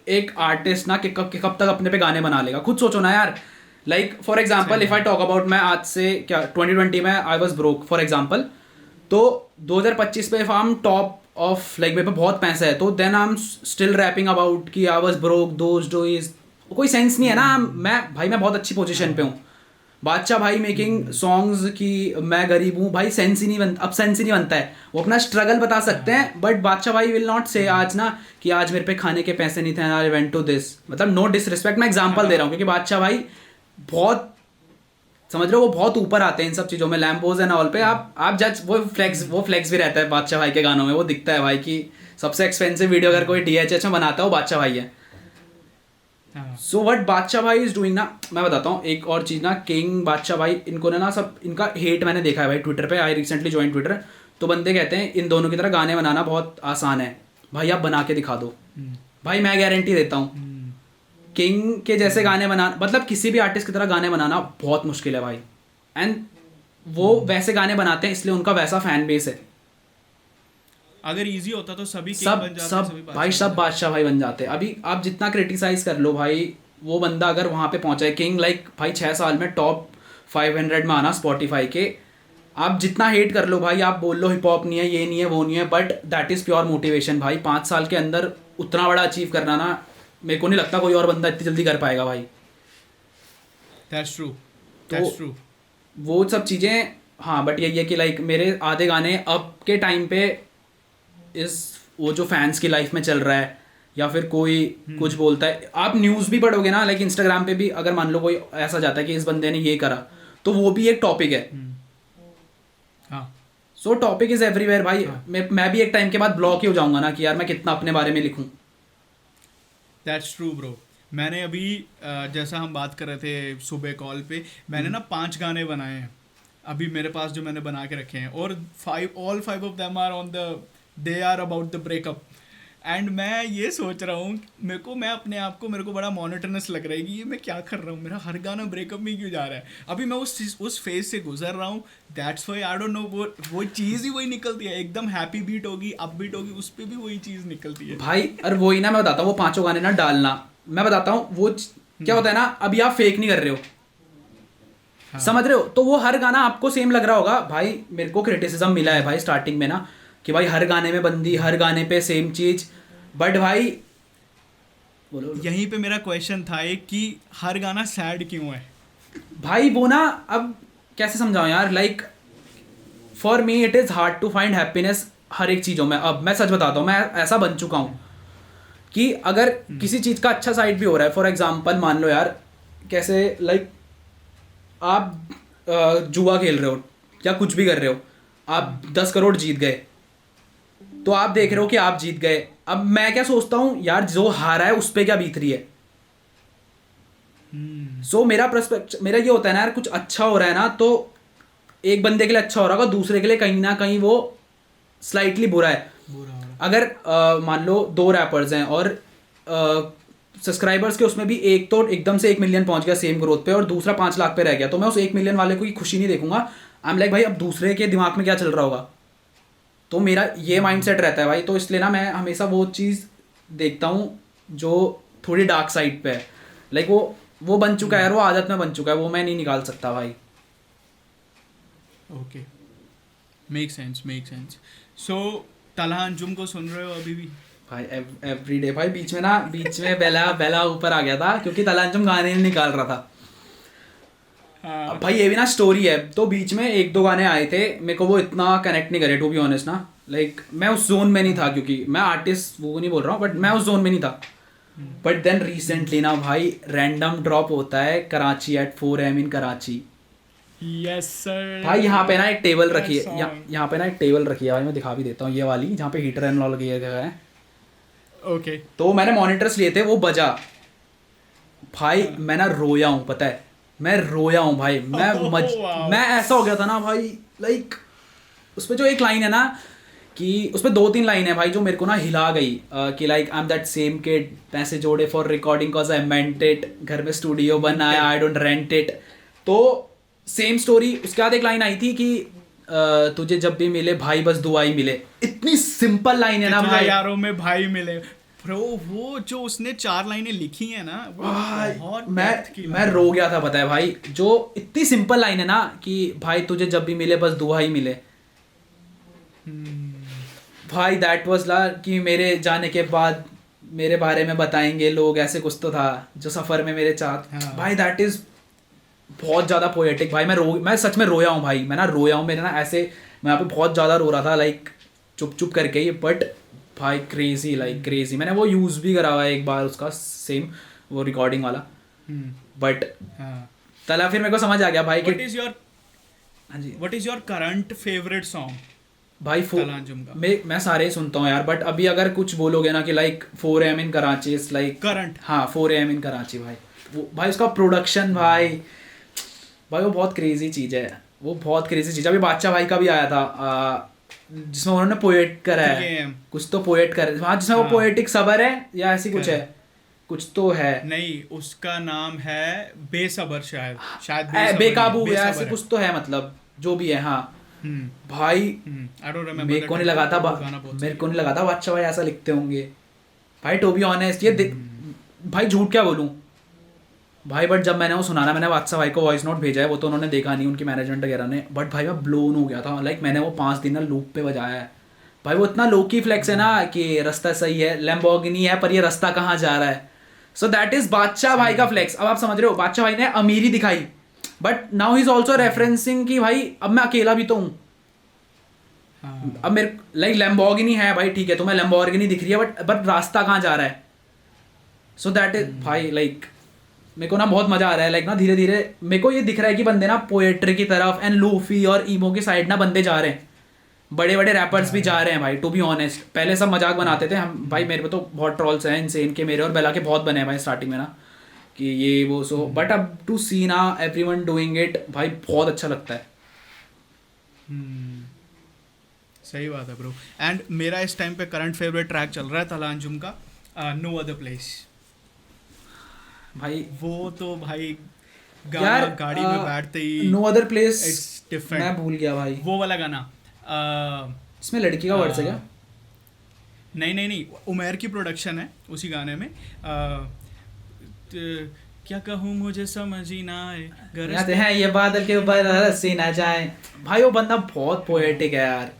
एक आर्टिस्ट ना कि कब तक अपने पे गाने बना लेगा. खुद सोचो ना यार. Like for example if I talk about, मैं आज से क्या 2020 में I was broke for example, तो 2025 पे if I am top of like मेरे पे बहुत पैसा है तो then I am still rapping about कि I was broke those days. कोई सेंस नहीं है ना. मैं बहुत अच्छी पोजीशन पे हूँ. बादशाह भाई मेकिंग सॉन्ग्स की मैं गरीब हूँ, भाई सेंस ही नहीं बनता. अब सेंस ही नहीं बनता है. वो अपना स्ट्रगल बता सकते हैं बट बादशाह भाई विल नॉट से आज ना कि आज मेरे पे खाने के पैसे नहीं थे, आई वेंट टू दिस. मतलब नो डिसरिस्पेक्ट, मैं एग्जांपल दे रहा हूँ क्योंकि बादशाह भाई बहुत समझ रहे हो वो बहुत ऊपर आते हैं इन सब चीज़ों में, लैम्पोज एंड ऑल पे. आप जज वो फ्लेक्स भी रहता है बादशाह भाई के गानों में. वो दिखता है भाई कि सबसे एक्सपेंसिव वीडियो अगर कोई DHH में बनाता है वो बादशाह भाई है. सो व्हाट बादशाह भाई इज डूइंग ना, मैं बताता हूँ एक और चीज़ ना. किंग बादशाह भाई इनको ना सब इनका हेट मैंने देखा है भाई ट्विटर पे. I recently join Twitter. तो बंदे कहते हैं इन दोनों की तरह गाने बनाना बहुत आसान है. भाई आप बना के दिखा दो. भाई मैं गारंटी देता हूँ किंग के जैसे गाने बनाना, मतलब किसी भी आर्टिस्ट की तरह गाने बनाना बहुत मुश्किल है भाई. एंड वो वैसे गाने बनाते हैं इसलिए उनका वैसा फैन बेस है. अगर इजी होता तो सभी सब बन जाते, सब भाई सब बादशाह भाई बन जाते. अभी आप जितना क्रिटिसाइज कर लो भाई, वो बंदा अगर वहाँ पे पहुँचा है किंग लाइक भाई 6 साल में टॉप 500 में आना स्पॉटिफाई के. आप जितना हेट कर लो भाई, आप बोल लो हिप हॉप नहीं है, ये नहीं है, वो नहीं है, but that is pure motivation भाई. 5 साल के अंदर उतना बड़ा अचीव करना ना, मेरे को नहीं लगता कोई और बंदा इतनी जल्दी कर पाएगा भाई. That's true. तो That's true. वो सब चीज़ें हाँ. बट यही है कि लाइक मेरे आधे गाने अब के टाइम पे इस वो जो फैंस की लाइफ में चल रहा है या फिर कोई कुछ बोलता है, आप न्यूज़ भी पढ़ोगे ना लाइक इंस्टाग्राम पे भी, अगर मान लो कोई ऐसा जाता है कि इस बंदे ने ये करा तो वो भी एक टॉपिक है. हाँ. सो टॉपिक इज़ एवरीवेयर भाई. मैं भी एक टाइम के बाद ब्लॉक ही हो जाऊंगा ना कि यार मैं कितना अपने बारे में लिखूं. That's true bro. मैंने अभी जैसा हम बात कर रहे थे सुबह कॉल पे, मैंने ना 5 गाने बनाए हैं अभी मेरे पास जो मैंने बना के रखे हैं, और all 5 of them are on the they are about the breakup. And मैं ये सोच रहा हूँ मेरे को बड़ा मोनोटोनस लग रहा है कि ये मैं क्या कर रहा हूँ, मेरा हर गाना ब्रेकअप में क्यों जा रहा है. अभी मैं उस फेज से गुजर रहा हूँ. That's why I don't no वो चीज़ ही वही निकलती है. एकदम हैप्पी बीट होगी, अप बीट होगी, उस पर भी वही चीज़ निकलती है भाई. और वही ना मैं बताता हूँ, वो 5 गाने ना डालना, मैं बताता हूँ वो क्या होता है ना. अभी आप फेक नहीं कर रहे हो. हाँ. समझ रहे हो. तो वो हर गाना आपको सेम लग रहा होगा भाई. मेरे को क्रिटिसिज्म मिला है भाई स्टार्टिंग में ना कि भाई हर गाने में बंदी, हर गाने पे सेम चीज. बट भाई बोलो यहीं पे मेरा क्वेश्चन था एक कि हर गाना सैड क्यों है भाई. वो ना अब कैसे समझाऊं यार. Like for me it is hard to find happiness हर एक चीज़ों में. अब मैं सच बताता हूँ, मैं ऐसा बन चुका हूँ कि अगर किसी चीज़ का अच्छा साइड भी हो रहा है, फॉर एग्जांपल मान लो यार कैसे लाइक आप जुआ खेल रहे हो या कुछ भी कर रहे हो, आप 10 करोड़ जीत गए तो आप देख रहे हो कि आप जीत गए. अब मैं क्या सोचता हूँ यार, जो हारा है उस पर क्या बीत रही है. सो मेरा ये होता है ना यार, कुछ अच्छा हो रहा है ना तो एक बंदे के लिए अच्छा हो रहा होगा, दूसरे के लिए कहीं ना कहीं वो स्लाइटली बुरा है. अगर मान लो 2 रैपर्स हैं और सब्सक्राइबर्स के उसमें भी एक तो एकदम से 1 मिलियन पहुंच गया सेम ग्रोथ पे और दूसरा 5 लाख पे रह गया, तो मैं उस 1 मिलियन वाले को की खुशी नहीं देखूंगा. आई एम लाइक भाई अब दूसरे के दिमाग में क्या चल रहा होगा. तो मेरा ये माइंडसेट रहता है भाई. तो इसलिए ना मैं हमेशा वो चीज़ देखता हूँ जो थोड़ी डार्क साइड पे है. लाइक वो बन चुका है यार, वो आदत में बन चुका है, वो मैं नहीं निकाल सकता भाई. Okay, make sense. So Talha Anjum को सुन रहे हो अभी भी भाई? एवरी डे भाई. बीच में बेला ऊपर आ गया था क्योंकि तलहा अंजुम गाने नहीं निकाल रहा था. हाँ. भाई ये भी ना स्टोरी है. तो बीच में 1-2 गाने आए थे, मेरे को वो इतना कनेक्ट नहीं करे टू बी ऑनेस्ट ना. लाइक मैं उस जोन में नहीं था, क्योंकि मैं आर्टिस्ट वो नहीं बोल रहा हूँ बट मैं उस जोन में नहीं था. बट देन रिसेंटली ना भाई रैंडम ड्रॉप होता है Karachi at 4 AM in Karachi. Yes sir भाई यहाँ पे ना एक टेबल That रखी है, song. यहाँ पे ना एक टेबल रखी है भाई, मैं दिखा भी देता हूँ, ये वाली जहाँ पे हीटर एंड ऑल लगे गए हैं। ओके तो मैंने मॉनिटर्स लिए थे, वो बजा भाई, मैं ना रोया हूँ, पता है मैं रोया हूँ भाई, wow. मैं ऐसा हो गया था ना भाई, लाइक उसमें जो एक लाइन है ना, कि उसमें 2-3 लाइन है भाई जो मेरे को ना हिला गई, कि like I am that same kid, पैसे जोड़े for recording cause I meant it, घर में स्टूडियो बनाया आई डोंट रेंट इट। तो सेम स्टोरी, उसके बाद एक लाइन आई थी कि तुझे जब भी मिले भाई बस दुआ ही मिले। इतनी सिंपल लाइन है ना भाई, यारों में भाई मिले ब्रो, वो जो उसने 4 लाइनें लिखी है ना वो बहुत depth की मैं रो गया था, पता है भाई, जो इतनी सिंपल लाइन है ना कि भाई तुझे जब भी मिले बस दुआ ही मिले। भाई दैट वाज ला कि मेरे जाने के बाद मेरे बारे में बताएंगे लोग, ऐसे कुछ तो था जो सफर में मेरे साथ। हाँ। भाई दैट इज बहुत ज़्यादा पोएटिक भाई, मैं सच में रोया हूँ भाई, मैं ना रोया हूँ, मेरे ना ऐसे मैं यहाँ पे बहुत ज़्यादा रो रहा था, लाइक चुप चुप करके ही, बट भाई क्रेजी, लाइक क्रेजी। मैंने वो यूज़ भी करा हुआ है एक बार उसका, सेम वो रिकॉर्डिंग वाला, बट तला फिर मेरे को समझ आ गया भाई कि हाँ जी, what is your current favourite song भाई तलांजुम का? मैं सारे ही सुनता हूँ यार, बट अभी अगर कुछ बोलोगे ना कि like 4 AM in Karachi is like current, हाँ 4 AM इन कराची भाई, वो भाई उसका प्रोडक्शन भाई वो बहुत क्रेजी चीज़ है, वो बहुत क्रेजी चीज़ है। अभी बादशाह भाई का भी आया था, जिसमें उन्होंने पोएट करा है, कुछ तो पोएट कर, हाँ जिसमें वो पोएटिक सबर है या ऐसी कुछ है, कुछ तो है, नहीं उसका नाम है बेसबर, शायद बेकाबू या ऐसे कुछ तो है, मतलब जो भी है। हाँ भाई मेरे को नहीं लगा था बादशाह भाई ऐसा लिखते होंगे भाई, टू बी ऑनेस्ट ये भाई झूठ क्या बोलूं भाई, बट जब मैंने वो सुना ना, मैंने बादशाह भाई को वॉइस नोट भेजा है, वो तो उन्होंने देखा नहीं, उनकी मैनेजमेंट वगैरह ने, बट भाई मैं ब्लोन हो गया था, लाइक मैंने वो 5 दिन ना लूप पे बजाया है भाई, वो इतना लो की फ्लेक्स है ना कि रास्ता सही है, लैम्बोर्गिनी है पर ये रास्ता कहाँ जा रहा है, सो दैट इज बादशाह भाई का फ्लेक्स। अब आप समझ रहे हो, बादशाह भाई ने अमीरी दिखाई, but now he is also referencing कि भाई अब मैं अकेला भी तो हूँ। अब मेरे लाइक लैम्बोर्गिनी है भाई, ठीक है तुम्हें लैम्बोर्गिनी दिख रही है, बट रास्ता कहाँ जा रहा है, सो दैट इज भाई लाइक मेरे को ना बहुत मजा आ रहा है, लाइक ना धीरे धीरे मेरे को ये दिख रहा है कि बंदे ना पोएट्री की तरफ एंड लूफी और ईमो की साइड ना बंदे जा रहे हैं, बड़े बड़े रैपर्स भी जा रहे हैं भाई, टू बी ऑनेस्ट। पहले सब मजाक बनाते थे हम भाई, मेरे पे तो बहुत ट्रॉल्स हैं इनसेन के, मेरे और बेला के बहुत बने हैं भाई स्टार्टिंग में ना, कि ये वो सो, बट अब टू सी ना एवरीवन डूइंग इट भाई बहुत अच्छा लगता है। सही बात है ब्रो। एंड मेरा इस टाइम पे करंट फेवरेट ट्रैक चल रहा है तलांजुम का, नो अदर प्लेस भाई, वो तो भाई गाना गाड़ी में बैठते ही नो अदर प्लेस डिफरेंट, मैं भूल गया भाई, वो वाला गाना इसमें लड़की का वर्ड्स है क्या? नहीं उमेर की प्रोडक्शन है उसी गाने में, क्या कहूँ मुझे समझ ही ना आए, गरजते हैं ये बादल के ऊपर रस्सी ना जाए, भाई वो बंदा बहुत पोएटिक है यार।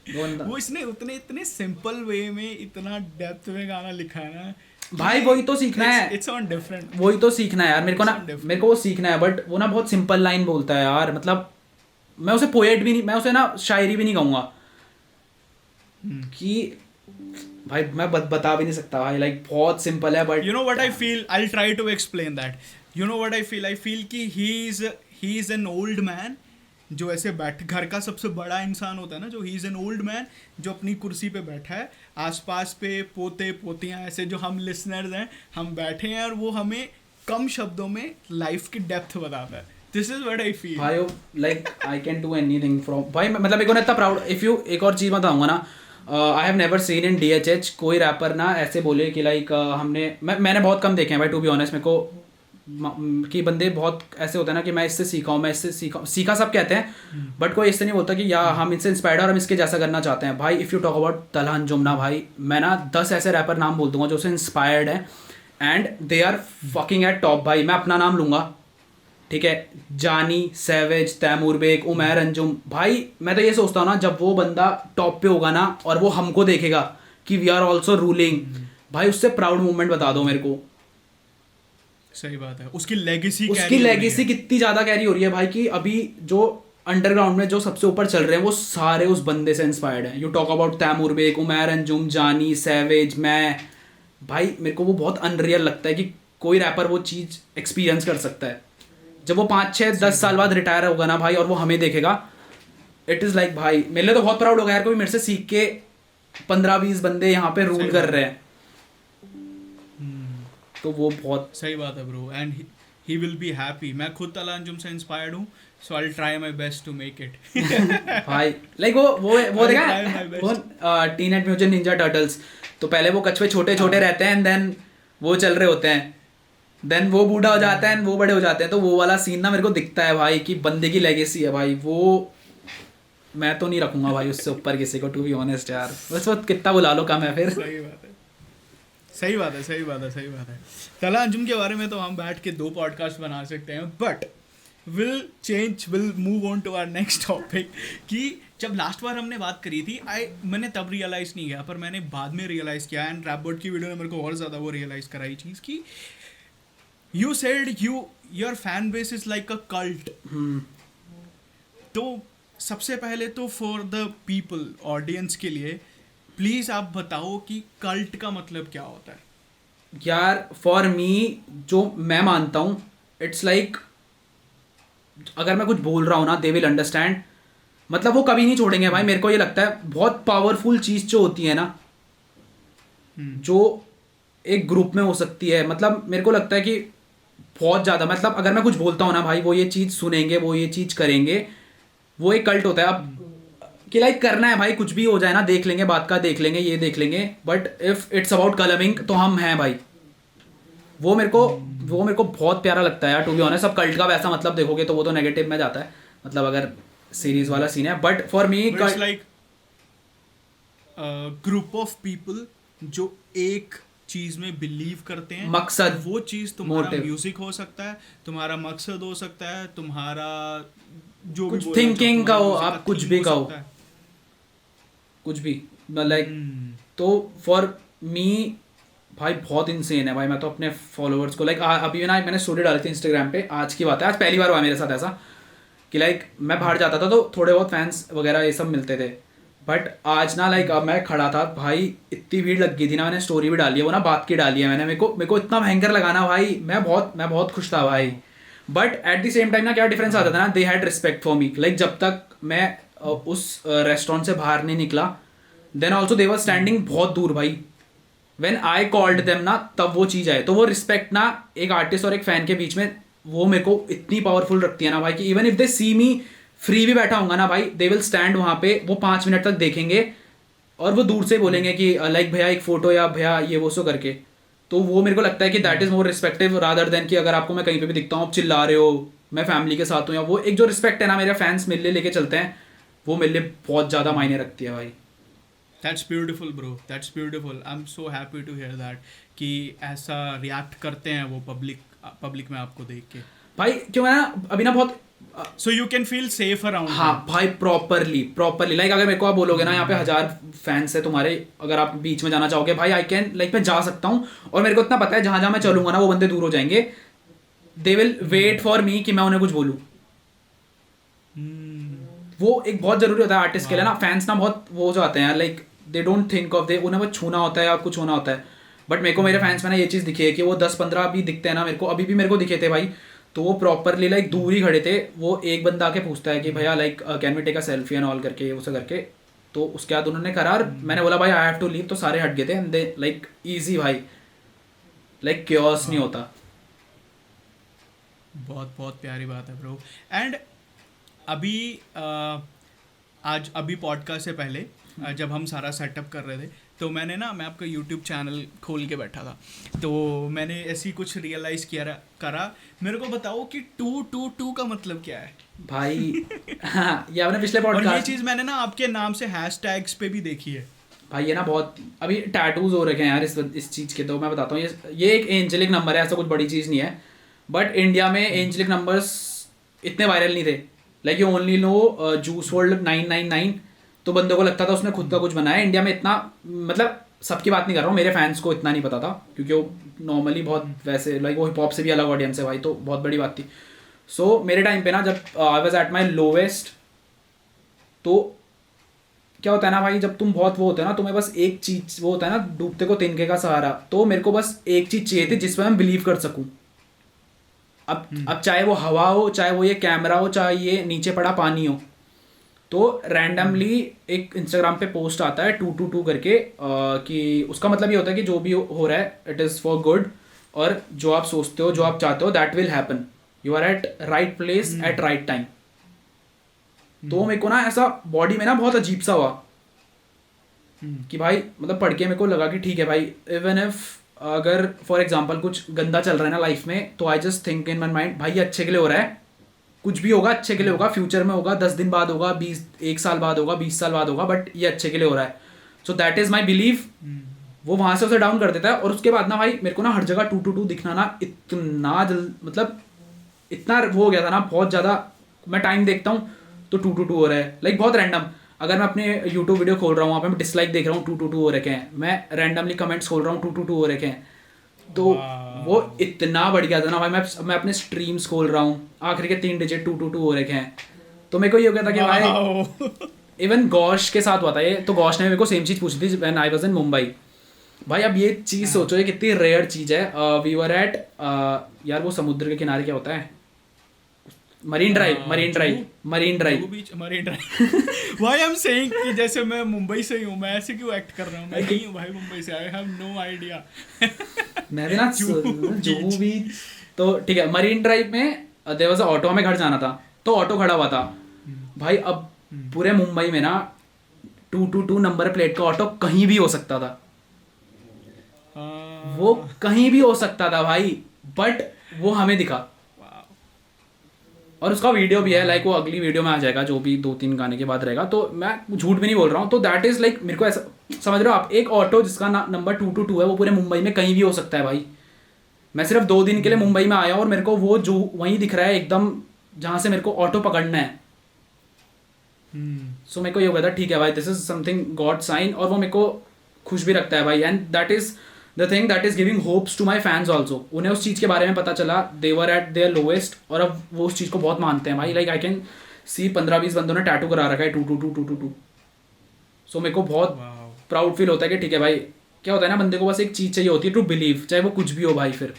वो इसने इतने सिंपल वे में इतना डेप्थ में गाना लिखा है ना भाई, वही तो सीखना है, इट्स ऑन डिफरेंट, वही तो सीखना है यार मेरे को वो सीखना है, बट वो ना बहुत सिंपल लाइन बोलता है यार, मतलब मैं उसे पोएट भी नहीं, मैं उसे ना शायरी भी नहीं कहूँगा कि भाई मैं बता भी नहीं सकता भाई, लाइक बहुत सिंपल है, but you know what I feel, I will try to explain that, you know what I feel कि he is an old man, जो ऐसे घर का सबसे बड़ा इंसान होता है ना, जो he is an old man जो अपनी कुर्सी पे बैठा है, आसपास पे पोते पोतियाँ ऐसे जो हम लिसनर्स हैं हम बैठे हैं, और वो हमें कम शब्दों में लाइफ की डेप्थ बताता है। This is what I feel भाई, like I can do anything from भाई, मतलब मेरे को ना इतना प्राउड, इफ यू एक और चीज़ बताऊंगा ना, I have never seen in DHH कोई रैपर ना ऐसे बोले कि लाइक मैंने बहुत कम देखे हैं भाई, टू बी ऑनेस्ट, मेरे को कि बंदे बहुत ऐसे होते हैं ना कि मैं इससे सीखा हूँ, मैं इससे सीखा सब कहते हैं, बट कोई इससे नहीं बोलता कि या हम इनसे इंस्पायर्ड और हम इसके जैसा करना चाहते हैं। भाई इफ़ यू टॉक अबाउट तलांजुम ना भाई, मैं ना 10 ऐसे रैपर नाम बोल दूंगा जो उससे इंस्पायर्ड है and they are fucking at top. भाई मैं अपना नाम लूँगा, ठीक है, जानी, सैवेज, तैमूर बेग, उमैर अंजुम, भाई मैं तो ये सोचता हूँ ना जब वो बंदा टॉप पे होगा ना और वो हमको देखेगा कि वी आर ऑल्सो रूलिंग, भाई उससे प्राउड मूवमेंट बता दो मेरे को। सही बात है, उसकी लेगेसी कितनी ज़्यादा कैरी हो रही है भाई, कि अभी जो अंडरग्राउंड में जो सबसे ऊपर चल रहे हैं वो सारे उस बंदे से इंस्पायर्ड हैं। You talk about Taimoor Baig, Umair Anjum, Jani, Savage, मैं, भाई मेरे को वो बहुत अनरियल लगता है कि कोई रैपर वो चीज़ एक्सपीरियंस कर सकता है जब वो 5 6 10 साल बाद रिटायर होगा ना भाई और वो हमें देखेगा, इट इज़ लाइक भाई मेरे लिए तो बहुत प्राउड होगा यार, कोई मेरे से सीख के 15 20 बंदे यहाँ पे रूल कर रहे हैं, तो वो बहुत सही बात है bro, and he will be happy. मैं खुद तला अंजुम से इंस्पायर्ड हूँ, so I will try my best to make it. भाई लाइक वो देखा try my है best. वो टीनेज म्यूटेंट निंजा टर्टल्स, तो पहले वो कछुए छोटे छोटे रहते हैं, देन वो चल रहे होते हैं, देन वो बूढ़ा हो जाता है, वो बड़े हो जाते हैं, तो वो वाला सीन ना मेरे को दिखता है भाई कि बंदे की लेगेसी है भाई वो. मैं तो नहीं रखूंगा भाई उससे ऊपर किसी को, टू बी ऑनेस्ट यार, बस वो कितना बुला लो कम है फिर. सही बात है, सही बात है, सही बात है, सही बात है. तला अंजुम के बारे में तो हम बैठ के 2 पॉडकास्ट बना सकते हैं, but will move on to our next topic. कि जब लास्ट बार हमने बात करी थी, मैंने तब रियलाइज़ नहीं किया, पर मैंने बाद में रियलाइज़ किया, एंड रैप बोर्ड की वीडियो ने मेरे को और ज़्यादा वो रियलाइज़ कराई चीज़ कि you said your fan base is like a cult. तो सबसे पहले तो फॉर द पीपल, ऑडियंस के लिए प्लीज़ आप बताओ कि कल्ट का मतलब क्या होता है. यार फॉर मी जो मैं मानता हूँ, इट्स लाइक अगर मैं कुछ बोल रहा हूँ ना, दे विल अंडरस्टैंड, मतलब वो कभी नहीं छोड़ेंगे भाई. मेरे को ये लगता है बहुत पावरफुल चीज़ जो होती है ना, जो एक ग्रुप में हो सकती है, मतलब मेरे को लगता है कि बहुत ज़्यादा, मतलब अगर मैं कुछ बोलता हूँ ना भाई, वो ये चीज़ सुनेंगे, वो ये चीज़ करेंगे, वो एक कल्ट होता है. अब कि लाइक करना है भाई, कुछ भी हो जाए ना, देख लेंगे, बात का देख लेंगे, ये देख लेंगे, बट इफ़ इट्स अबाउट कलमिंग तो हम हैं भाई. वो मेरे को बहुत प्यारा लगता है यार, टू बी ऑनेस्ट. अब कल्ट का वैसा मतलब देखोगे तो वो तो नेगेटिव में जाता है, मतलब अगर सीरीज वाला सीन है, but for me it's like group of people जो एक चीज में बिलीव करते हैं, मकसद, वो चीज तुम्हारा motive. म्यूजिक हो सकता है, तुम्हारा मकसद हो सकता है, तुम्हारा जो कुछ भी बोलना चाहो, थिंकिंग का हो, तुम्हारा music आप का कुछ theme भी हो कहो, सकता है. कुछ भी लाइक. तो फॉर मी भाई बहुत इंसेन है भाई. मैं तो अपने फॉलोअर्स को लाइक अभी ना मैंने स्टोरी डाली थी इंस्टाग्राम पे, आज की बात है, आज पहली बार हुआ मेरे साथ ऐसा कि लाइक मैं बाहर जाता था तो थोड़े बहुत फैंस वगैरह ये सब मिलते थे, बट आज ना लाइक अब मैं खड़ा था भाई, इतनी भीड़ लग गई थी ना, मैंने स्टोरी भी डाली है, वो ना बात की डाली है मैंने, मेरे को इतना भयंकर लगा ना भाई, मैं बहुत खुश था भाई. But at the same time ना क्या डिफरेंस आता था ना, they had respect for me. Like जब तक मैं उस रेस्टोरेंट से बाहर नहीं निकला, then also they were standing बहुत दूर भाई. व्हेन आई कॉल्ड देम ना, तब वो चीज़ आए, तो वो रिस्पेक्ट ना एक आर्टिस्ट और एक फैन के बीच में, वो मेरे को इतनी पावरफुल रखती है ना भाई, कि even if they see me free भी बैठा होऊंगा ना भाई, दे विल स्टैंड वहाँ पे, वो 5 मिनट तक देखेंगे और वो दूर से बोलेंगे कि लाइक भैया एक फ़ोटो, या भैया ये वो सो करके. तो वो मेरे को लगता है कि that is more respective rather than कि अगर आपको मैं कहीं पे भी दिखता हूँ आप चिल्ला रहे हो, मैं फैमिली के साथ हूँ, या वो एक जो रिस्पेक्ट है ना मेरे फैंस मेरे लिए लेके चलते हैं, वो मेरे लिए बहुत ज़्यादा मायने रखती है भाई. That's beautiful bro, that's beautiful. I'm so happy to hear that कि ऐसा रिएक्ट करते हैं वो पब्लिक में आपको देख के. भाई क्यों है ना, अभी ना बहुत So you can feel safe around हाँ them. भाई प्रॉपरली लाइक अगर मेरे को आप बोलोगे ना यहाँ पे 1000 फैंस है तुम्हारे, अगर आप बीच में जाना चाहोगे भाई, आई कैन लाइक मैं जा सकता हूँ, और मेरे को इतना पता है जहाँ जहाँ मैं चलूंगा ना वो बंदे दूर हो जाएंगे, they will wait for me कि मैं उन्हें कुछ बोलूँ. वो एक बहुत जरूरी होता है आर्टिस्ट के लिए ना. फैंस ना बहुत वो हो जाते हैं like they don't think of, दे उन्हें बस छूना होता है या कुछ होना होता है, बट मेरे को मेरे फैंस में ना ये चीज़ दिखी है कि वो 10-15 भी दिखते हैं ना मेरे को, अभी भी मेरे को दिखे थे भाई, तो वो प्रॉपरली लाइक दूर ही खड़े थे. वो एक बंदा आके पूछता है कि भैया like can we take a selfie and all करके, वो सब करके, तो उसके बाद उन्होंने करा, और मैंने बोला भाई आई हैव टू लीव, तो सारे हट गए थे, एंड दे लाइक ईजी भाई, लाइक क्योस नहीं होता. बहुत बहुत प्यारी बात है ब्रो. एंड अभी अभी पॉडकास्ट से पहले जब हम सारा सेटअप कर रहे थे, तो मैं आपका यूट्यूब चैनल खोल के बैठा था, तो मैंने ऐसी कुछ रियलाइज़ करा. मेरे को बताओ कि 222 का मतलब क्या है भाई. हाँ ये आपने पिछले और ये पॉडकास्ट, चीज़ मैंने ना आपके नाम से हैशटैग्स पे भी देखी है भाई ये ना बहुत अभी टैटूज हो रखे हैं यार इस चीज़ के. तो मैं बताता हूँ, ये एक एंजेलिक नंबर है, ऐसा कुछ बड़ी चीज़ नहीं है, बट इंडिया में एंजेलिक नंबर्स इतने वायरल नहीं थे. Like you only know Juice WRLD 999, तो बंदों को लगता था उसने खुद का कुछ बनाया. इंडिया में इतना, मतलब सबकी बात नहीं कर रहा हूँ, मेरे फैंस को इतना नहीं पता था, क्योंकि वो नॉर्मली बहुत वैसे लाइक वो हिप हॉप से भी अलग ऑडियंस है भाई, तो बहुत बड़ी बात थी. सो मेरे टाइम पे ना जब I was at my lowest, तो क्या होता है ना भाई, जब तुम बहुत वो होते हो ना, तुम्हें बस एक चीज़ वो होता है ना, डूबते को तिनके का सहारा, तो मेरे को बस एक चीज़ चाहिए थी जिस पर मैं बिलीव कर सकूँ. अब चाहे वो हवा हो, चाहे वो ये कैमरा हो, चाहे ये नीचे पड़ा पानी हो, तो रैंडमली एक इंस्टाग्राम पे पोस्ट आता है 222 करके कि उसका मतलब ये होता है कि जो भी हो रहा है इट इज़ फॉर गुड, और जो आप सोचते हो, जो आप चाहते हो, that will happen, you are at right place at right time. तो मेरे को ना ऐसा बॉडी में ना बहुत अजीब सा हुआ कि भाई मतलब पढ़ के मेरे को लगा कि ठीक है भाई, इवन इफ अगर फॉर एग्जांपल कुछ गंदा चल रहा है ना लाइफ में, तो I just think in my mind भाई ये अच्छे के लिए हो रहा है, कुछ भी होगा अच्छे के लिए होगा, फ्यूचर में होगा, 10 दिन बाद होगा, 1 साल बाद होगा, 20 साल बाद होगा, बट ये अच्छे के लिए हो रहा है। So that is my believe. वो वहाँ से उसे डाउन कर देता है, और उसके बाद ना भाई मेरे को ना हर जगह 222 दिखना ना इतना मतलब इतना वो हो गया था ना, बहुत ज़्यादा। मैं टाइम देखता हूँ तो 222 हो रहा है, लाइक बहुत रैंडम। अगर मैं अपने यूट्यूब वीडियो खोल रहा हूँ, वहाँ पे मैं डिसलाइक देख रहा हूँ 222 हो रखे हैं, मैं रैंडमली कमेंट्स खोल रहा हूँ 222 हो रखे हैं। तो वो इतना बढ़ गया था ना भाई, मैं अपने स्ट्रीम्स खोल रहा हूँ, आखिरी के 3 डिजिट 222 हो रखे हैं। तो मेरे को ये हो गया था कि भाई इवन गौश के साथ हुआ था ये, तो गौश ने मेरे को सेम चीज़ पूछी थी when I was in Mumbai. भाई अब ये चीज़ सोचो, ये कितनी रेयर चीज़ है। वी वर एट यार वो समुद्र के किनारे क्या होता है, मरीन ड्राइव भाई आई एम सेइंग कि जैसे मैं मुंबई से ही हूँ, मैं ऐसे क्यों एक्ट कर रहा हूँ, मैं नहीं हूँ भाई मुंबई से, आई हैव नो आइडिया। मैं भी ना जुहू बीच, तो ठीक है मरीन ड्राइव में देयर वाज अ ऑटो, हमें घर जाना था, तो ऑटो खड़ा हुआ था भाई। अब पूरे मुंबई में ना 222 नंबर प्लेट का ऑटो कहीं भी हो सकता था, वो कहीं भी हो सकता था भाई, बट वो हमें दिखा, और उसका वीडियो भी है, लाइक वो अगली वीडियो में आ जाएगा, जो भी 2-3 गाने के बाद रहेगा, तो मैं झूठ भी नहीं बोल रहा हूँ। तो दैट इज़ लाइक मेरे को ऐसा समझ रहे हो आप, एक ऑटो जिसका नंबर 222 है, वो पूरे मुंबई में कहीं भी हो सकता है भाई। मैं सिर्फ 2 दिन के लिए मुंबई में आया और मेरे को वो जो वहीं दिख रहा है एकदम, जहाँ से मेरे को ऑटो पकड़ना है। सो मेरे को ये हो गया था ठीक है भाई, this is something God sign, और वो मेरे को खुश भी रखता है भाई। And that is the thing that is giving hopes to my fans also. उन्हें उस चीज़ के बारे में पता चला, they were at their lowest, और अब वो उस चीज़ को बहुत मानते हैं भाई। लाइक आई कैन सी 15-20 बंदों ने टैटू करा रखा है 222। सो मेरे को बहुत प्राउड फील होता है कि ठीक है भाई, क्या होता है ना, बंदे को बस एक चीज़ चाहिए होती है, टू बिलीव, चाहे वो कुछ भी हो भाई। फिर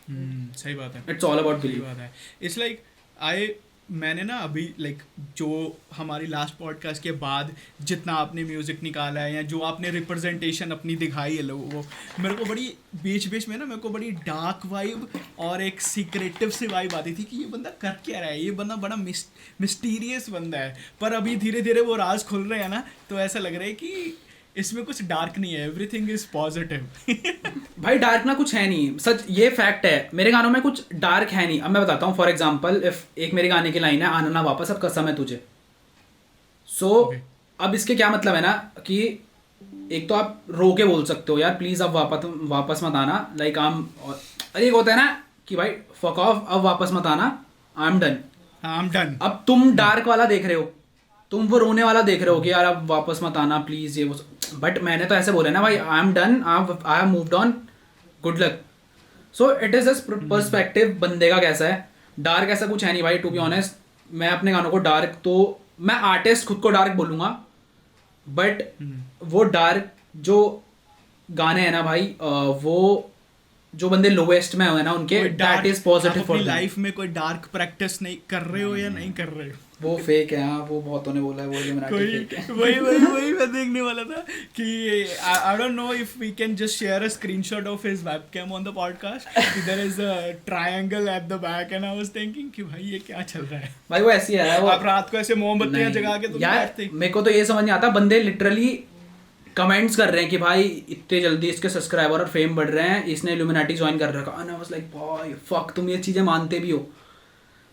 सही बात है, इट्स ऑल अबाउट बिलीव। बात है। इट्स लाइक मैंने ना अभी लाइक जो हमारी लास्ट पॉडकास्ट के बाद जितना आपने म्यूज़िक निकाला है, या जो आपने रिप्रेजेंटेशन अपनी दिखाई है लोगों को, मेरे को बड़ी बीच बीच में ना मेरे को बड़ी डार्क वाइब और एक सीक्रेटिव सी वाइब आती थी कि ये बंदा कर क्या रहा है, ये बंदा बड़ा मिस्टीरियस बंदा है। पर अभी धीरे धीरे वो राज खुल रहे हैं ना, तो ऐसा लग रहा है कि इसमें कुछ डार्क नहीं है, एवरीथिंग इज पॉजिटिव। भाई डार्क ना कुछ है नहीं, सच ये फैक्ट है, मेरे गानों में कुछ डार्क है नहीं। अब मैं बताता हूँ, फॉर एग्जांपल इफ एक मेरे गाने की लाइन है, आना ना वापस अब कसम है तुझे। सो अब इसके क्या मतलब है ना, कि एक तो आप रो के बोल सकते हो यार प्लीज अब वापस मत आना, लाइक अरे एक होता है ना कि भाई फक ऑफ अब वापस मत आना, आई एम डन। अब तुम डार्क वाला देख रहे हो, तुम वो रोने वाला देख रहे हो कि यार अब वापस मत आना प्लीज, ये वो, बट मैंने तो ऐसे बोला ना भाई, I am done, I have moved on, good luck. So it is this perspective बंदे का कैसा है। डार्क ऐसा कुछ है नहीं भाई, टू बी ऑनेस्ट। मैं अपने गानों को डार्क, तो मैं आर्टिस्ट खुद को डार्क बोलूँगा, बट वो डार्क जो गाने हैं ना भाई, वो जो बंदे लोएस्ट में हुए ना उनके, that is positive for life में कोई डार्क प्रैक्टिस नहीं कर रहे हो या नहीं कर रहे हो, वो फेक है। हाँ वो बहुतों ने बोला है, वो फेक है। वही मैं देखने वाला था कि I don't know if we can just share a screenshot of his webcam on the podcast, there is a triangle at the back, and I was thinking कि भाई ये क्या चल रहा है भाई। वो ऐसी है, वो आप रात को ऐसे मोमबत्तियां जगा के तुम यार, मेरे को तो ये समझ नहीं आता, बंदे लिटरली कमेंट्स कर रहे हैं कि भाई इतने जल्दी इसके सब्सक्राइबर और फेम बढ़ रहे हैं, इसने इल्यूमिनाटी ज्वाइन कर रखा। एंड आई वाज लाइक भाई फक, तुम ये चीज़ें मानते भी हो,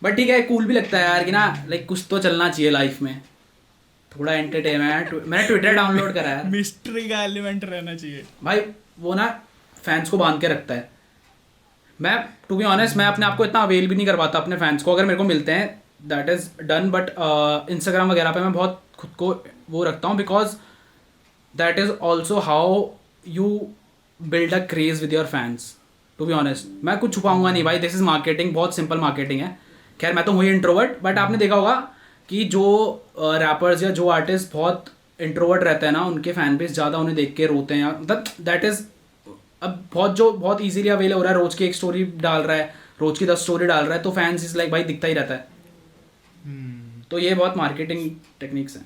बट ठीक है कूल भी लगता है यार कि ना, लाइक कुछ तो चलना चाहिए लाइफ में, थोड़ा एंटरटेनमेंट। मैंने ट्विटर डाउनलोड करा है, मिस्ट्री का एलिमेंट रहना चाहिए भाई, वो ना फैंस को बांध के रखता है। मैं टू बी ऑनेस्ट, मैं अपने आप को इतना अवेल भी नहीं कर पाता अपने फैंस को, अगर मेरे को मिलते हैं that is done, but Instagram वगैरह पे मैं बहुत खुद को वो रखता हूँ, because that is also how you build a craze with your fans. To be honest मैं कुछ छुपाऊंगा नहीं भाई, दिस इज़ मार्केटिंग, बहुत सिंपल मार्केटिंग है। खैर मैं तो हूँ इंट्रोवर्ट, बट आपने देखा होगा कि जो रैपर्स या जो आर्टिस्ट बहुत इंट्रोवर्ट रहते हैं ना, उनके फैन बेस ज़्यादा उन्हें देख के रोते हैं, मतलब दैट इज़ अब बहुत ईजीली अवेल हो रहा है, रोज़ की एक स्टोरी डाल रहा है, रोज की 10 स्टोरी डाल रहा है तो फैंस इज लाइक भाई दिखता ही रहता है। तो ये बहुत मार्केटिंग टेक्निक्स हैं।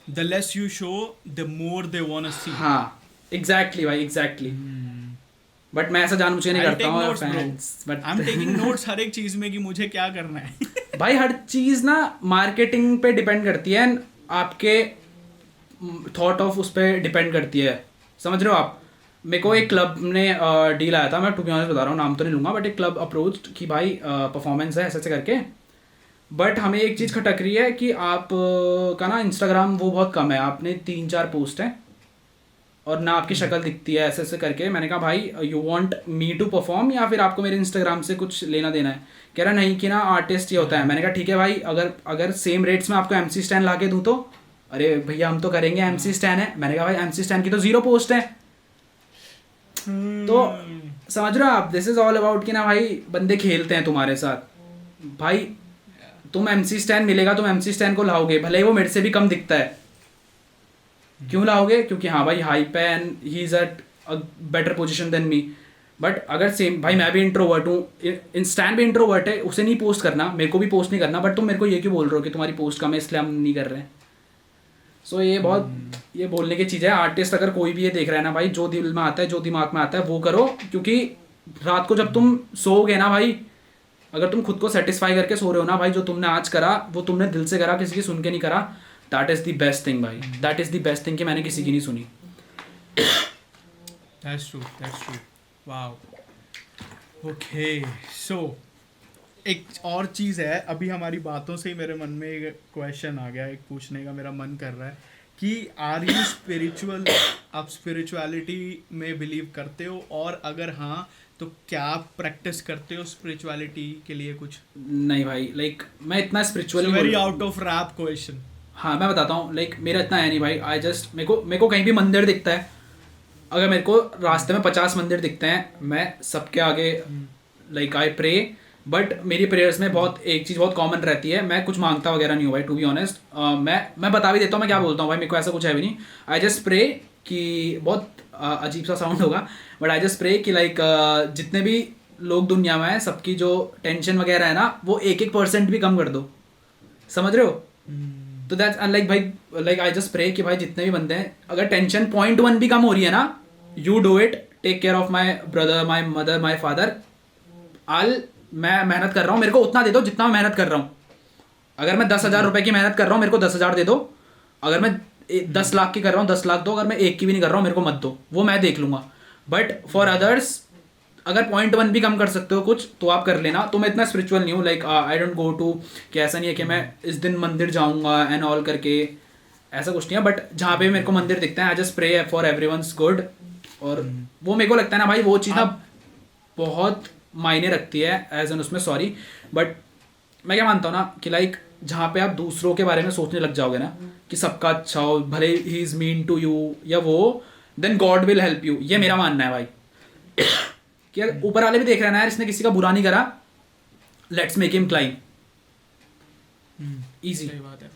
The less you show the more they want to see. हाँ एग्जैक्टली भाई एग्जैक्टली। बट मैं ऐसा जानबूझ के नहीं करता हूँ fans, but I am taking notes हर एक चीज में कि मुझे क्या करना है। भाई हर चीज़ ना मार्केटिंग पे डिपेंड करती है, आपके थॉट ऑफ उस पर डिपेंड करती है, समझ रहे हो आप। मेरे को एक क्लब ने डील आया था, मैं टू बी ऑनेस्ट बता रहा हूँ, नाम तो नहीं लूँगा, बट एक क्लब अप्रोच कि भाई परफॉर्मेंस है ऐसे ऐसे करके, बट हमें एक चीज़ खटक रही है कि आप का ना इंस्टाग्राम वो बहुत कम है, आपने 3-4 पोस्ट हैं और ना आपकी शक्ल दिखती है ऐसे ऐसे करके। मैंने कहा भाई you want me to perform या फिर आपको मेरे इंस्टाग्राम से कुछ लेना देना है? कह रहा नहीं कि ना आर्टिस्ट ये होता है। मैंने कहा ठीक है भाई, अगर सेम रेट्स में आपको MC स्टैन ला के दूँ तो? अरे भैया हम तो करेंगे, MC स्टैन है। मैंने कहा भाई MC स्टैन की तो 0 पोस्ट है। तो समझ रहे हो आप, दिस इज ऑल अबाउट कि ना भाई बंदे खेलते हैं तुम्हारे साथ। भाई तुम MC स्टैन मिलेगा, तुम MC स्टैन को लाओगे, भले ही वो मेरे से भी कम दिखता है, क्यों लाओगे? क्योंकि हाँ भाई हाइप है and he is at a better position than me. But अगर सेम भाई मैं भी इंट्रोवर्ट हूँ, इंस्टैन भी इंट्रोवर्ट है, उसे नहीं पोस्ट करना, मेरे को भी पोस्ट नहीं करना, बट तुम मेरे को ये क्यों बोल रहे हो कि तुम्हारी पोस्ट कम है इसलिए हम नहीं कर रहे हैं? सो ये बहुत ये बोलने की चीज़ है। आर्टिस्ट अगर कोई भी ये देख रहा है ना भाई, जो दिल में आता है, जो दिमाग में आता है वो करो, क्योंकि रात को जब तुम सोओगे ना भाई, अगर तुम खुद को सेटिस्फाई करके सो रहे हो ना भाई, जो तुमने आज करा वो तुमने दिल से करा, किसी की सुन के नहीं करा, that is the best thing भाई, that is the best thing कि मैंने किसी की नहीं सुनी। That's true, that's true. Wow. Okay, so एक और चीज़ है, अभी हमारी बातों से ही मेरे मन में एक क्वेश्चन आ गया, एक पूछने का मेरा मन कर रहा है कि आर यू स्पिरिचुअल? आप स्पिरिचुअलिटी में बिलीव करते हो, और अगर हाँ तो क्या आप प्रैक्टिस करते हो स्पिरिचुअलिटी के लिए कुछ? नहीं भाई, लाइक मैं इतना spiritual very out of rap question. हाँ मैं बताता हूँ, लाइक मेरा इतना है नहीं भाई। आई जस्ट मेरे को कहीं भी मंदिर दिखता है, अगर मेरे को रास्ते में 50 मंदिर दिखते हैं, मैं सबके आगे लाइक आई प्रे। बट मेरी प्रेयर्स में बहुत एक चीज़ बहुत कॉमन रहती है, मैं कुछ मांगता वगैरह नहीं हूँ भाई, टू बी ऑनेस्ट। मैं बता भी देता हूँ मैं क्या बोलता हूँ भाई, मेरे को ऐसा कुछ है भी नहीं। आई जस्ट प्रे कि बहुत अजीब सा साउंड होगा, बट आई जस्ट प्रे कि लाइक जितने भी लोग दुनिया में हैं सबकी जो टेंशन वगैरह है ना, वो 1% भी कम कर दो, समझ रहे हो? तो दैट्स लाइक भाई, लाइक आई जस्ट प्रे कि भाई जितने भी बंदे हैं, अगर टेंशन 0.1 भी कम हो रही है ना, you do it, take care of my brother, my mother, my father. मैं मेहनत कर रहा हूँ, मेरे को उतना दे दो जितना मैं मेहनत कर रहा हूँ। अगर मैं 10,000 रुपये की मेहनत कर रहा हूँ, मेरे को 10,000 दे दो। अगर मैं 10 लाख की कर रहा हूँ, 10 लाख दो। अगर मैं 1 की भी नहीं कर रहा हूँ, मेरे को मत दो, वो मैं देख लूँगा। बट फॉर अदर्स अगर 0.1 भी कम कर सकते हो कुछ तो आप कर लेना। तो मैं इतना स्पिरिचुअल नहीं हूँ, like I don't go to, कि ऐसा नहीं है कि मैं इस दिन मंदिर जाऊँगा एंड ऑल करके, ऐसा कुछ नहीं है। बट जहाँ पे मेरे को मंदिर दिखते हैं, I just pray for everyone's good. और वो मेरे को लगता है ना भाई, वो चीज़ ना बहुत मायने रखती है एज एन उसमें, सॉरी। बट मैं क्या मानता हूँ ना कि लाइक जहाँ पे आप दूसरों के बारे में सोचने लग जाओगे ना कि सबका अच्छा हो, भले ही इज़ मीन टू यू या वो, then God will help you. ये मेरा मानना है भाई कि अगर ऊपर वाले भी देख रहे हैं ना यार, इसने किसी का बुरा नहीं करा, let's make him climb. Easy सही बात है।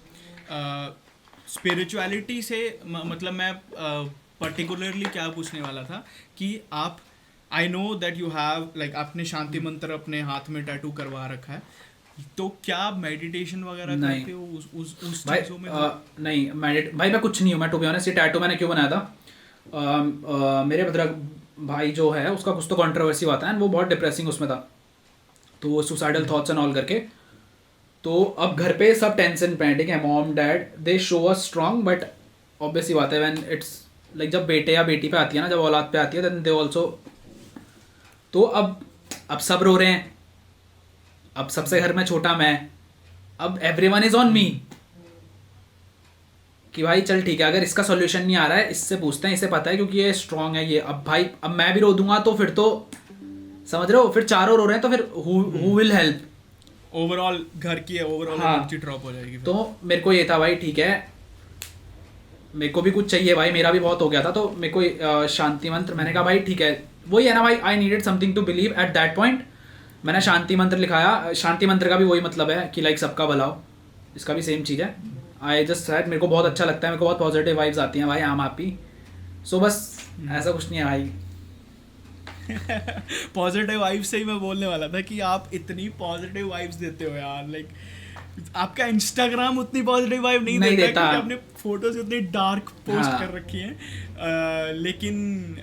स्पिरिचुअलिटी से मतलब मैं पर्टिकुलरली क्या पूछने वाला था कि आप, I know that you have like, आपने शांति मंत्र अपने हाथ में टैटू करवा रखा है, तो क्या आप मेडिटेशन वगैरह करते हो उस भाई? चीज़ों में? नहीं भाई मैं कुछ नहीं हूँ। मैं टू बी ऑनेस्ट, ये टैटू मैंने क्यों बनाया था, मेरे भद्रक भाई जो है उसका कुछ तो कंट्रोवर्सी हुआ था एंड वो बहुत डिप्रेसिंग उसमें था, तो वो सुसाइडल थॉट्स एंड ऑल करके। तो अब घर पे सब टेंशन पे हैं, ठीक है, mom dad they show us strong, but obviously बात है व्हेन इट्स लाइक जब बेटे या बेटी पे आती है ना, जब औलाद पे आती है, देन दे ऑल्सो। तो अब सब रो रहे हैं, अब सबसे घर में छोटा मैं, अब एवरीवन इज ऑन मी कि भाई चल ठीक है, अगर इसका सॉल्यूशन नहीं आ रहा है, इससे पूछते हैं, इसे पता है क्योंकि ये स्ट्रांग है ये। अब भाई अब मैं भी रो दूंगा तो फिर तो समझ रहे हो, फिर चारों रो रहे हैं तो फिर हु विल हेल्प? ओवरऑल घर की ओवरऑल एनर्जी ड्रॉप हो जाएगी। तो मेरे को ये था भाई ठीक है, मेरे को भी कुछ चाहिए भाई, मेरा भी बहुत हो गया था, तो मेरे को शांति मंत्र, मैंने कहा भाई ठीक है, वही है ना भाई, I needed something to believe at that point. मैंने शांति मंत्र लिखाया। शांति मंत्र का भी वही मतलब है कि लाइक सबका भला हो, इसका भी सेम चीज़ है। आई जस्ट सेड मेरे को बहुत अच्छा लगता है, मेरे को बहुत पॉजिटिव वाइब्स आती हैं भाई, आई एम हैप्पी। सो बस ऐसा कुछ नहीं है भाई। पॉजिटिव वाइब्स से ही मैं बोलने वाला था कि आप इतनी पॉजिटिव वाइब्स देते हो यार, लाइक आपका इंस्टाग्राम उतनी पॉजिटिव वाइब नहीं देता क्योंकि आपने फोटोज उतनी डार्क पोस्ट कर रखी हैं, लेकिन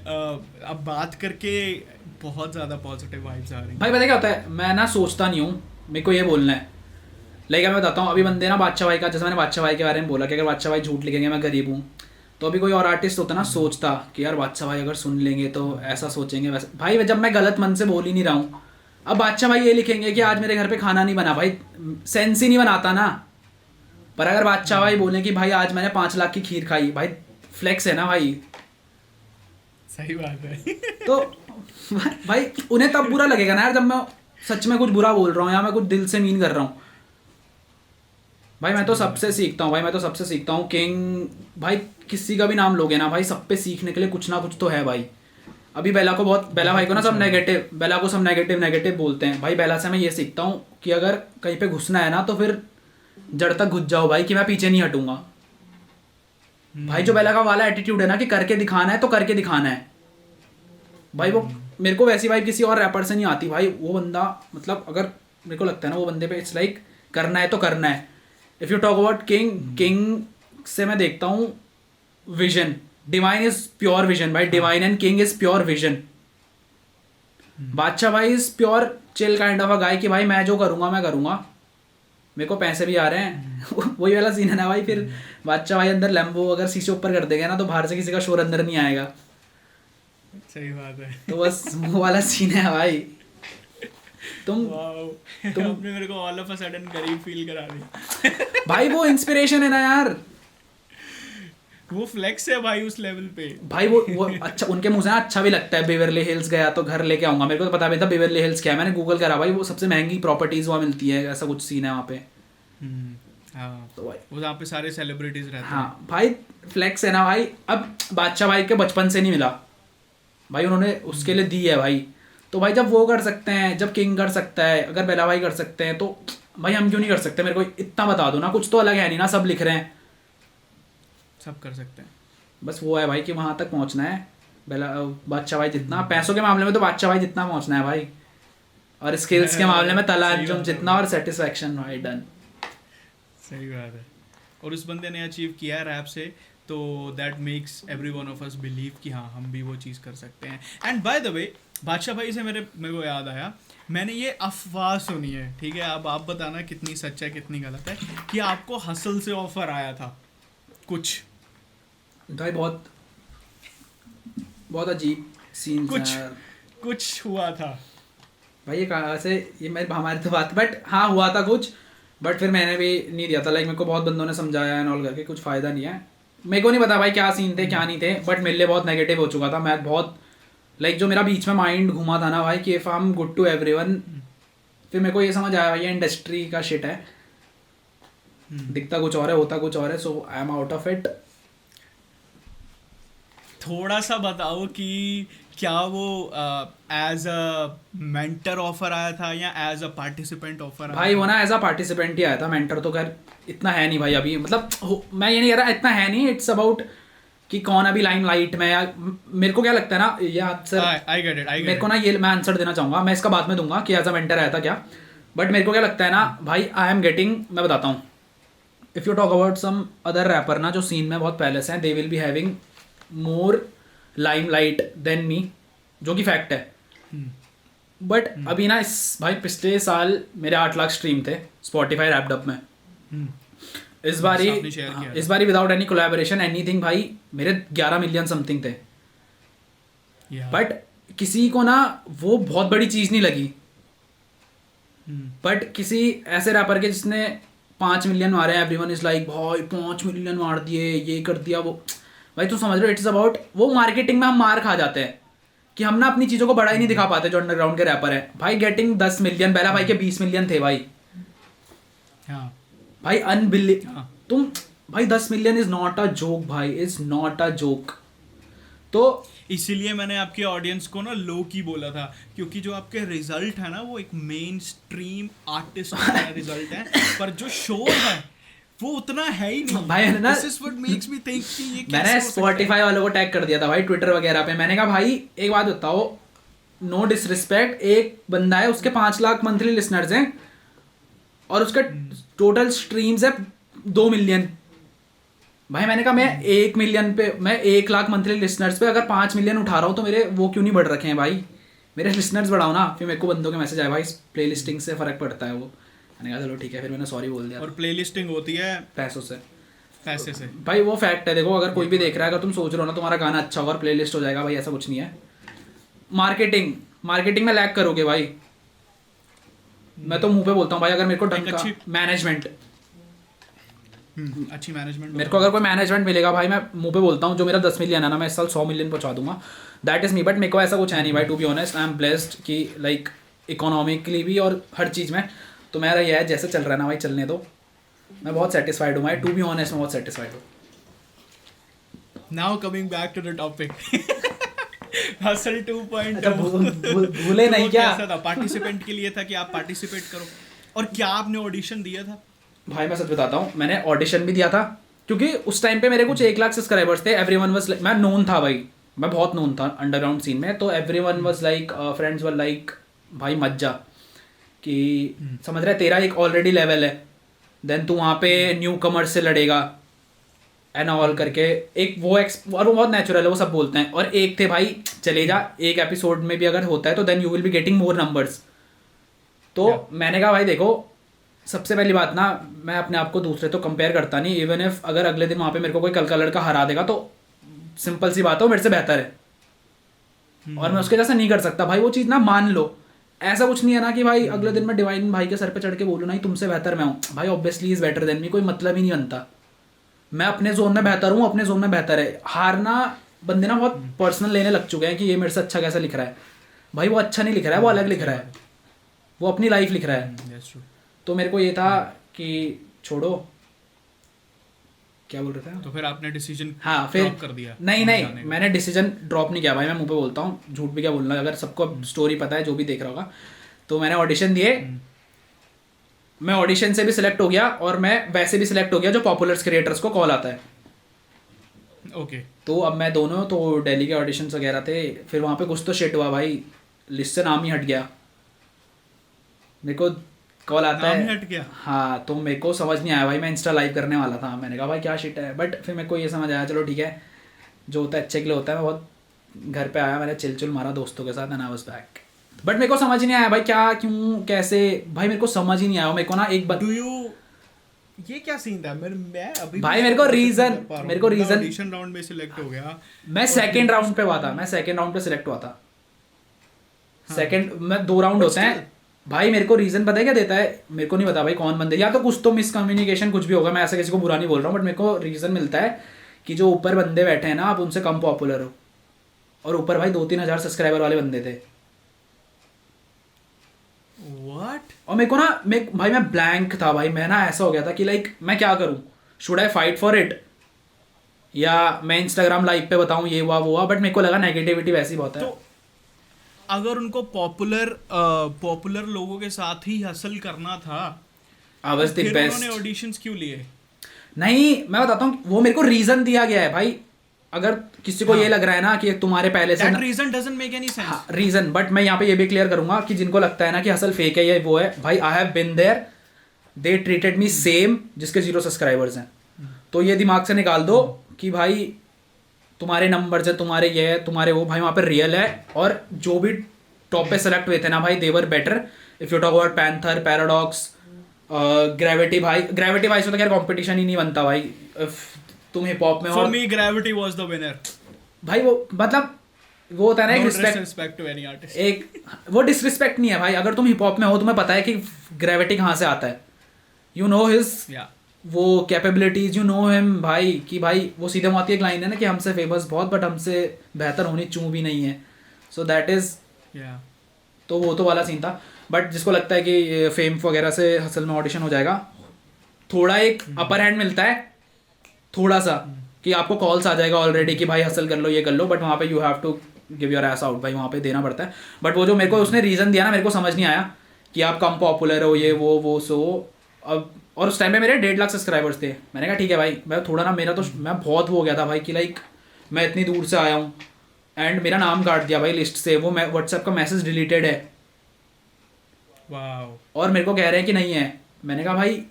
अब बात करके बहुत ज़्यादा पॉजिटिव वाइब्स आ रही हैं। भाई पता क्या होता है, मैं ना सोचता नहीं हूँ, मेरे को ये बोलना है, लाइक मैं बताता हूँ, अभी बंदे ना बादशाह भाई का, जैसे मैंने बादशाह भाई के बारे में बोला कि अगर बादशाह भाई झूठ लिखेंगे मैं गरीब हूँ, तो अभी कोई और आर्टिस्ट होता ना सोचता कि यार बादशाह भाई अगर सुन लेंगे तो ऐसा सोचेंगे वैसा। भाई जब मैं गलत मन से बोल ही नहीं रहा हूँ, अब बादशाह भाई ये लिखेंगे कि आज मेरे घर पे खाना नहीं बना, भाई सेंस ही नहीं बनाता ना। पर अगर बादशाह भाई बोले कि भाई आज मैंने 5 लाख की खीर खाई, भाई फ्लेक्स है ना भाई। सही बात है। तो भाई उन्हें तब बुरा लगेगा ना यार जब मैं सच में कुछ बुरा बोल रहा हूँ या मैं कुछ दिल से मीन कर रहा हूँ। भाई मैं तो सबसे सीखता हूँ, भाई मैं तो सबसे सीखता हूँ। किंग भाई किसी का भी नाम लोगे ना भाई, सब पे सीखने के लिए कुछ ना कुछ तो है भाई। अभी बेला भाई को ना सब नेगेटिव, बेला को सब नेगेटिव बोलते हैं। भाई बेला से मैं ये सीखता हूँ कि अगर कहीं पे घुसना है ना तो फिर जड़ तक घुस जाओ भाई, कि मैं पीछे नहीं हटूंगा। भाई जो बेला का वाला एटीट्यूड है ना कि करके दिखाना है तो करके दिखाना है भाई, वो मेरे को वैसी वाइब किसी और रैपर से नहीं आती भाई। वो बंदा मतलब अगर मेरे को लगता है ना वो बंदे पे इट्स लाइक करना है तो करना है। If you talk about king से मैं देखता हूँ vision, divine is pure vision भाई, divine and king is pure vision. Badshah भाई is pure chill kind of a guy कि भाई मैं जो करूँगा मैं करूँगा, मेरे को पैसे भी आ रहे हैं। वही वाला सीन है ना भाई। फिर बादशाह भाई अंदर लैम्बो अगर शीशे ऊपर कर देंगे ना तो बाहर से किसी का शोर अंदर नहीं आएगा। सही बात है। तो बस वो वाला सीन है भाई। तुम आपने मेरे को ऑल ऑफ अ सडन गरीब फील करा दी। भाई वो इंस्पिरेशन है ना यार, वो फ्लेक्स है भाई उस लेवल पे। भाई वो अच्छा उनके मुंह से ना अच्छा भी लगता है। बेवरली हिल्स गया तो घर लेके आऊंगा, मेरे को तो पता भी था बेवरली हिल्स क्या है, मैंने गूगल करा भाई, वो सबसे महंगी प्रॉपर्टीज वहाँ मिलती है, ऐसा कुछ सीन है वहाँ पे। हाँ तो भाई वो जहाँ पे सारे सेलिब्रिटीज रहते हैं। हाँ भाई फ्लेक्स है ना भाई। अब बादशाह भाई के बचपन से नहीं मिला भाई, उन्होंने उसके लिए दी है भाई। तो भाई जब वो कर सकते हैं, जब किंग कर सकता है, अगर बेला भाई कर सकते हैं तो भाई हम क्यों नहीं कर सकते। मेरे को इतना बता दो ना, कुछ तो अलग है नहीं ना, सब लिख रहे हैं, सब कर सकते हैं। बस वो है भाई कि वहां तक पहुंचना है। बेला बादशाह भाई जितना, पैसों के मामले में तो बादशाह भाई जितना पहुंचना है भाई, और स्किल्स के मामले में तला अंजुम जितना, और सेटिस्फैक्शन भाई डन। सही बात है। और उस बंदे ने अचीव किया है रैप से, तो that makes every one of us believe कि हाँ हम भी वो चीज़ कर सकते हैं। एंड बाय द वे बादशाह भाई से मेरे को याद आया, मैंने ये अफवाह सुनी है, ठीक है, अब आप बताना कितनी सच है कितनी गलत है, कि आपको हसल से ऑफर आया था कुछ। भाई बहुत बहुत अजीब सीन कुछ हुआ था भाई। ये कहाँ से, ये मेरे हमारी तो बात, बट हाँ हुआ था कुछ, बट फिर मैंने भी नहीं दिया था। लाइक मेरे को बहुत बंदों ने समझाया एंड ऑल करके, कुछ फ़ायदा नहीं है। मेरे को नहीं पता भाई क्या सीन थे क्या नहीं थे, बट मेरे लिए बहुत नेगेटिव हो चुका था। मैं बहुत लाइक जो मेरा बीच में माइंड घुमा था ना भाई कि if I am good to everyone, फिर मेरे को ये समझ आया भाई ये इंडस्ट्री का शिट है, दिखता कुछ और है होता कुछ और है, so I am out of it. थोड़ा सा बताओ कि क्या वो एज अ मेंटर ऑफर आया था या एज अ पार्टिसिपेंट ऑफर आया? भाई वो ना एज अ पार्टिसिपेंट ही आया था, मेंटर तो खैर इतना है नहीं भाई अभी, मतलब मैं ये नहीं कह रहा इतना है नहीं, इट्स अबाउट कि कौन अभी लाइमलाइट में, या मेरे को क्या लगता है ना ये आंसर, आई गेट इट मेरे को ना ये मैं आंसर देना चाहूँगा, मैं इसका बाद में दूंगा कि एज अ मेंटर आया था क्या, बट मेरे को क्या लगता है ना भाई, आई एम गेटिंग, मैं बताता हूँ, if you talk about some other rapper ना जो सीन में बहुत पहले से हैं, they will be having more limelight than me, जो कि फैक्ट है। बट अभी ना इस भाई पिछले साल मेरे 8 लाख स्ट्रीम थे स्पॉटिफाई रैप्ड अप में। इस बारी विदाउट एनी कोलैबोरेशन एनीथिंग भाई मेरे 11 मिलियन समथिंग थे। बट किसी को ना वो बहुत बड़ी चीज़ नहीं लगी, बट किसी ऐसे रैपर के जिसने 5 मिलियन मारे, एवरीवन इज लाइक भाई 5 मिलियन मार दिए, ये कर दिया वो। भाई तू समझ रहे हो, इट्स अबाउट वो मार्केटिंग में हम मार खा जाते हैं कि हम ना अपनी चीज़ों को बड़ा ही नहीं दिखा पाते जो अंडरग्राउंड के रैपर है। भाई गेटिंग 10 मिलियन, बेला भाई के 20 मिलियन थे भाई। हाँ भाई अनबिलीव, तुम भाई 10 million is not a joke भाई, इज नॉट अ जोक। तो इसीलिए मैंने आपके ऑडियंस को ना लो की बोला था, क्योंकि जो आपके रिजल्ट है ना वो एक मेन स्ट्रीम आर्टिस्ट का रिजल्ट है, पर जो शो है वो उतना है ही नहीं भाई है ना। This is what makes me think कि ये कैसे मैंने हो सकता है? स्पॉटिफाई वालों को टैग कर दिया था भाई ट्विटर वगैरह पे, मैंने कहा भाई एक बात बताओ, नो डिसरिस्पेक्ट, एक बंदा है उसके 5 लाख मंथली लिसनर्स हैं और उसका टोटल स्ट्रीम्स है 2 मिलियन। भाई मैंने कहा मैं 1 मिलियन पे, मैं 1 लाख मंथली लिसनर्स पे अगर 5 मिलियन उठा रहा हूँ तो मेरे वो क्यों नहीं बढ़ रखे हैं भाई, मेरे लिसनर्स बढ़ाओ ना। फिर मेरे को बंदों के मैसेज आए भाई प्ले लिस्टिंग से फ़र्क पड़ता है वो, मैंने कहा चलो ठीक है, फिर मैंने सॉरी बोल दिया। और प्ले लिस्टिंग होती है पैसों से, पैसे से। भाई वो फैक्ट है। देखो अगर कोई भी देख रहा है, अगर तुम सोच रहे हो ना तुम्हारा गाना अच्छा होगा और प्ले लिस्ट हो जाएगा, भाई ऐसा कुछ नहीं है। मार्केटिंग में लैग करोगे भाई, मैं तो मुंह पे बोलता हूँ भाई। अगर मेरे को ढंग का मैनेजमेंट, अच्छी मैनेजमेंट, मेरे को अगर कोई मैनेजमेंट मिलेगा भाई, मैं मुंह पे बोलता हूँ जो मेरा 10 मिलियन है ना, मैं इस साल 100 मिलियन पहुंचा दूंगा। That is me. बट मेरे को ऐसा कुछ है नहीं भाई, to be honest. I am blessed कि लाइक इकोनॉमिकली भी और हर चीज़ में। तो मेरा यह है जैसे चल रहा है ना भाई, चलने दो। मैं बहुत सेटिस्फाइड हूँ भाई, टू बी ऑनेस्ट मैं बहुत सेटिस्फाइड हूँ। Now coming back to the topic, hustle 2.0। अच्छा भूले नहीं क्या? कैसा था? पार्टिसिपेंट के लिए था कि आप पार्टिसिपेट करो, और क्या आपने ऑडिशन दिया था? भाई मैं सच बताता हूँ, मैंने ऑडिशन भी दिया था क्योंकि उस टाइम पे मेरे कुछ 1 लाख सब्सक्राइबर्स थे। एवरीवन वाज, मैं नोन था भाई, मैं बहुत नोन था अंडरग्राउंड सीन में। तो everyone was like, friends were like भाई मत जा, कि समझ रहे तेरा एक ऑलरेडी लेवल है, देन तू वहाँ पे न्यू कमर से लड़ेगा एंड ऑल करके। एक वो और वो बहुत नेचुरल है, वो सब बोलते हैं। और एक थे भाई चले जा, एक एपिसोड में भी अगर होता है तो then you will be getting more numbers. तो मैंने कहा भाई देखो, सबसे पहली बात ना, मैं अपने आप को दूसरे तो कंपेयर करता नहीं। इवन इफ अगर अगले दिन वहाँ पे मेरे को कोई कल का लड़का हरा देगा तो सिंपल सी बात है वो मेरे से बेहतर है और मैं उसके जैसा नहीं कर सकता भाई। वो चीज़ ना मान लो, ऐसा कुछ नहीं है ना कि भाई अगले दिन मैं डिवाइन भाई के सर पे चढ़ के बोलूँ नहीं तुमसे बेहतर मैं हूँ। भाई obviously is better than me, कोई मतलब ही नहीं बनता। मैं अपने जोन में बेहतर हूँ, अपने जोन में बेहतर है। हारना बंदे ना बहुत पर्सनल लेने लग चुके हैं कि ये मेरे से अच्छा कैसा लिख रहा है। भाई वो अच्छा नहीं लिख रहा है, वो अलग लिख रहा है, वो अपनी लाइफ लिख रहा है। तो मेरे को ये था कि छोड़ो, क्या बोल रहे थे? तो फिर आपने डिसीजन हाँ फिर कर दिया? नहीं मैंने डिसीजन ड्रॉप नहीं किया भाई, मैं मुंह पे बोलता हूँ, झूठ भी क्या बोलना। अगर सबको स्टोरी पता है जो भी देख रहा होगा, तो मैंने ऑडिशन दिए, मैं ऑडिशन से भी सिलेक्ट हो गया और मैं वैसे भी सिलेक्ट हो गया जो पॉपुलर क्रिएटर्स को कॉल आता है। ओके। तो अब मैं दोनों, तो दिल्ली के ऑडिशंस वगैरह थे, फिर वहाँ पे कुछ तो शिट हुआ भाई, लिस्ट से नाम ही हट गया। मेरे को कॉल आता है, हट गया। हाँ, तो मेरे को समझ नहीं आया भाई, मैं इंस्टा लाइव करने वाला था, मैंने कहा भाई क्या शिट है। बट फिर मेरे को ये समझ आया चलो ठीक है, जो होता है अच्छे के लिए होता है। मैं बहुत घर पे आया, मैंने चिल मारा दोस्तों के साथ and I was back. But मेरे को समझ ही नहीं आया भाई क्या क्यों कैसे, भाई मेरे को समझ ही नहीं आया। मेरे को ना एक डू यू, ये क्या सीन था? मैं अभी भाई मेरे को रीजन ऑडिशन राउंड में सिलेक्ट हो गया, मैं सेकंड राउंड पे हुआ था, मैं सेकंड राउंड पे सिलेक्ट हुआ था। सेकंड में 2 राउंड होते हैं भाई। मेरे को रीजन पता है क्या देता है, मेरे को नहीं पता भाई कौन बंदे, या तो कुछ तो मिसकम्युनिकेशन कुछ भी होगा, मैं ऐसा किसी को बुरा नहीं बोल रहा हूँ। बट मेरे को रीजन मिलता है कि जो ऊपर बंदे बैठे हैं ना, आप उनसे कम पॉपुलर हो। और ऊपर भाई 2-3 हज़ार सब्सक्राइबर वाले बंदे थे। व्हाट? और मेरे को ना भाई मैं ब्लैंक था भाई, मैं ना ऐसा हो गया था कि लाइक मैं क्या करूँ, should I fight for it, या मैं इंस्टाग्राम लाइव पे बताऊँ ये हुआ वो हुआ। बट मेरे को लगा नेगेटिविटी वैसी बहुत है। तो अगर उनको पॉपुलर लोगों के साथ ही हासिल करना था, तो फिर उन्होंने ऑडिशंस क्यों लिए? नहीं मैं बताता हूँ, वो मेरे को रीजन दिया गया है भाई। अगर किसी को ये लग रहा है ना कि तुम्हारे पहले से reason doesn't make any sense. Reason, but मैं यहाँ पे ये भी क्लियर करूंगा कि जिनको लगता है ना कि असल फेक है या वो है, भाई I have been there, they treated me same जिसके 0 सब्सक्राइबर्स हैं। तो ये दिमाग से निकाल दो कि भाई तुम्हारे नंबर है, तुम्हारे ये है, तुम्हारे वो, भाई वहाँ पे रियल है। और जो भी टॉप पे सेलेक्ट हुए थे ना भाई, they were better. If you talk about panther, paradox, gravity भाई से तो खैर कॉम्पिटिशन ही नहीं बनता भाई। तुम हिप हॉप में हो, for me gravity was the winner भाई। वो मतलब वो होता है ना, एक रिस्पेक्ट टू एनी आर्टिस्ट, एक वो डिसरिस्पेक्ट नहीं है भाई। अगर तुम हिप हॉप में हो, तुम्हें पता है कि ग्रेविटी कहाँ से आता है, यू नो हिज वो कैपेबिलिटीज, यू नो हिम भाई, कि भाई वो सीधे माती एक लाइन है ना कि हमसे फेमस बहुत, बट हमसे बेहतर होनी चूं भी नहीं है। सो दैट इज, तो वो तो वाला सीन था। बट जिसको लगता है कि फेम वगैरह से हसल में ऑडिशन हो जाएगा, थोड़ा एक अपर हैंड मिलता है थोड़ा सा, कि आपको कॉल्स आ जाएगा ऑलरेडी कि भाई हसल कर लो, ये कर लो। बट वहाँ पे you have to give your ass out भाई, वहाँ पे देना पड़ता है। बट वो जो मेरे को उसने रीज़न दिया ना, मेरे को समझ नहीं आया कि आप कम पॉपुलर हो, ये वो सो अब। और उस टाइम पे मेरे 1.5 लाख सब्सक्राइबर्स थे। मैंने कहा ठीक है भाई, मैं थोड़ा ना, मेरा तो मैं बहुत हो गया था भाई कि लाइक मैं इतनी दूर से आया हूँ एंड मेरा नाम काट दिया भाई लिस्ट से, वो व्हाट्सएप का मैसेज डिलीटेड है वाओ। और मेरे को कह रहे हैं कि नहीं है। मैंने कहा भाई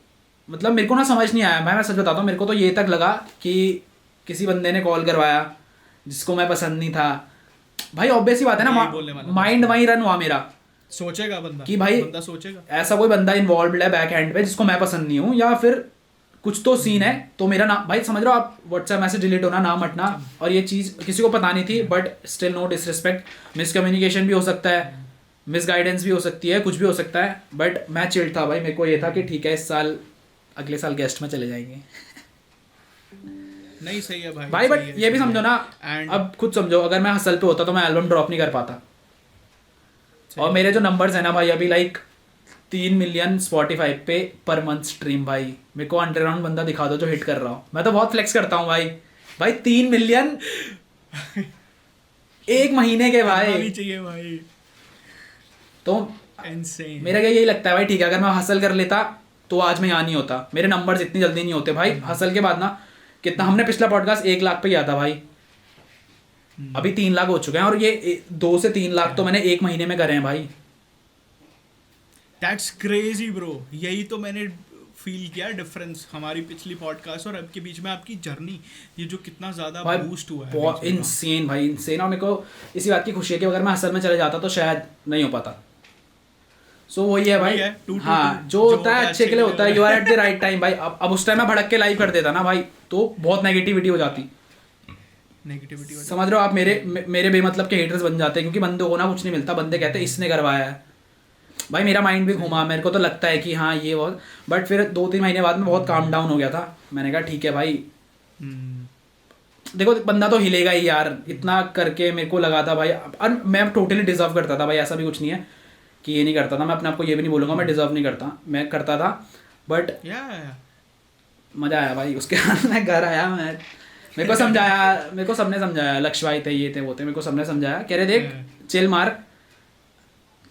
मतलब मेरे को ना समझ नहीं आया, मैं सच बताता हूँ, मेरे को तो ये तक लगा कि किसी बंदे ने कॉल करवाया जिसको मैं पसंद नहीं था। भाई ऑब्वियस ही बात है यही बोलने ना, वाला था। माइंड वहीं रन हुआ मेरा सोचेगा बंदा कि भाई बंदा सोचेगा। ऐसा कोई बंदा इन्वॉल्व है बैक हैंड पे जिसको मैं पसंद नहीं हूँ, या फिर कुछ तो सीन है। तो मेरा नाम भाई समझ रहे हो आप, व्हाट्सएप मैसेज डिलीट होना, नाम हटना, और ये चीज़ किसी को पता नहीं थी, but still no disrespect, miscommunication भी हो सकता है, मिसगाइडेंस भी हो सकती है, कुछ भी हो सकता है, बट मैं चिल्ड था भाई। मेरे को ये था कि ठीक है इस साल अगले साल गेस्ट में चले जाएंगे नहीं सही है भाई भाई। सही बट है, ये भी सही समझो है। ना, And- अब खुद समझो, अगर मैं हसल पे होता तो मैं एल्बम ड्रॉप नहीं कर पाता। और मेरे जो नंबर्स हैं ना भाई अभी लाइक 3 मिलियन स्पॉटिफाई पे पर मंथ स्ट्रीम भाई। मेरे को अंडरग्राउंड बंदा दिखा दो जो हिट कर रहा हूँ, मैं तो बहुत फ्लेक्स करता हूँ भाई। भाई 3 मिलियन एक महीने के करना भी भाई। चाहिए भाई। तो Insane। मेरा क्या यही लगता है भाई, ठीक है अगर मैं हसल कर लेता तो आज मैं यहाँ नहीं होता, मेरे नंबर्स इतनी जल्दी नहीं होते भाई। हसल के बाद ना कितना, हमने पिछला पॉडकास्ट 1 लाख पे किया था भाई, अभी 3 लाख हो चुके हैं, और ये 2 से 3 लाख तो मैंने 1 महीने में करे हैं भाई। That's crazy bro. यही तो मैंने फील किया डिफरेंस हमारी पिछली पॉडकास्ट और अब के बीच में, आपकी जर्नी, ये जो कितना ज्यादा भाई बूस्ट हुआ है बहुत बीच में। इनसेन भाई, इनसेन। और मेरे को इसी बात की खुशी है कि अगर मैं हसल में चले जाता तो शायद नहीं हो पाता। सो वही है भाई। वही है, 2-2-2 हाँ, जो होता है अच्छे के लिए होता है। You are at the right time भाई। अब उस टाइम मैं भड़क के लाइव कर देता ना भाई तो बहुत नेगेटिविटी हो जाती। नेगेटिविटी समझ रहे हो आप, मेरे बेमतलब के हेटर्स बन जाते हैं, क्योंकि बंदों को ना कुछ नहीं मिलता, बंदे कहते हैं इसने करवाया है। भाई मेरा माइंड भी घूमा, मेरे को तो लगता है कि हाँ ये बहुत, बट फिर 2-3 महीने बाद में बहुत काम डाउन हो गया था। मैंने कहा ठीक है भाई, देखो बंदा तो हिलेगा ही यार, इतना करके मेरे को लगा था भाई। और मैं टोटली डिजर्व करता था भाई, ऐसा भी कुछ नहीं है कि ये नहीं करता था। मैं अपने आप को ये भी नहीं बोलूँगा मैं डिजर्व नहीं करता, मैं करता था। बट मज़ा आया भाई उसके बाद। मैं घर आया, मैं मेरे को समझाया, मेरे को सबने समझाया, लक्ष्य भाई थे, ये थे वो थे, मेरे को सबने समझाया, कह रहे देख चिल मार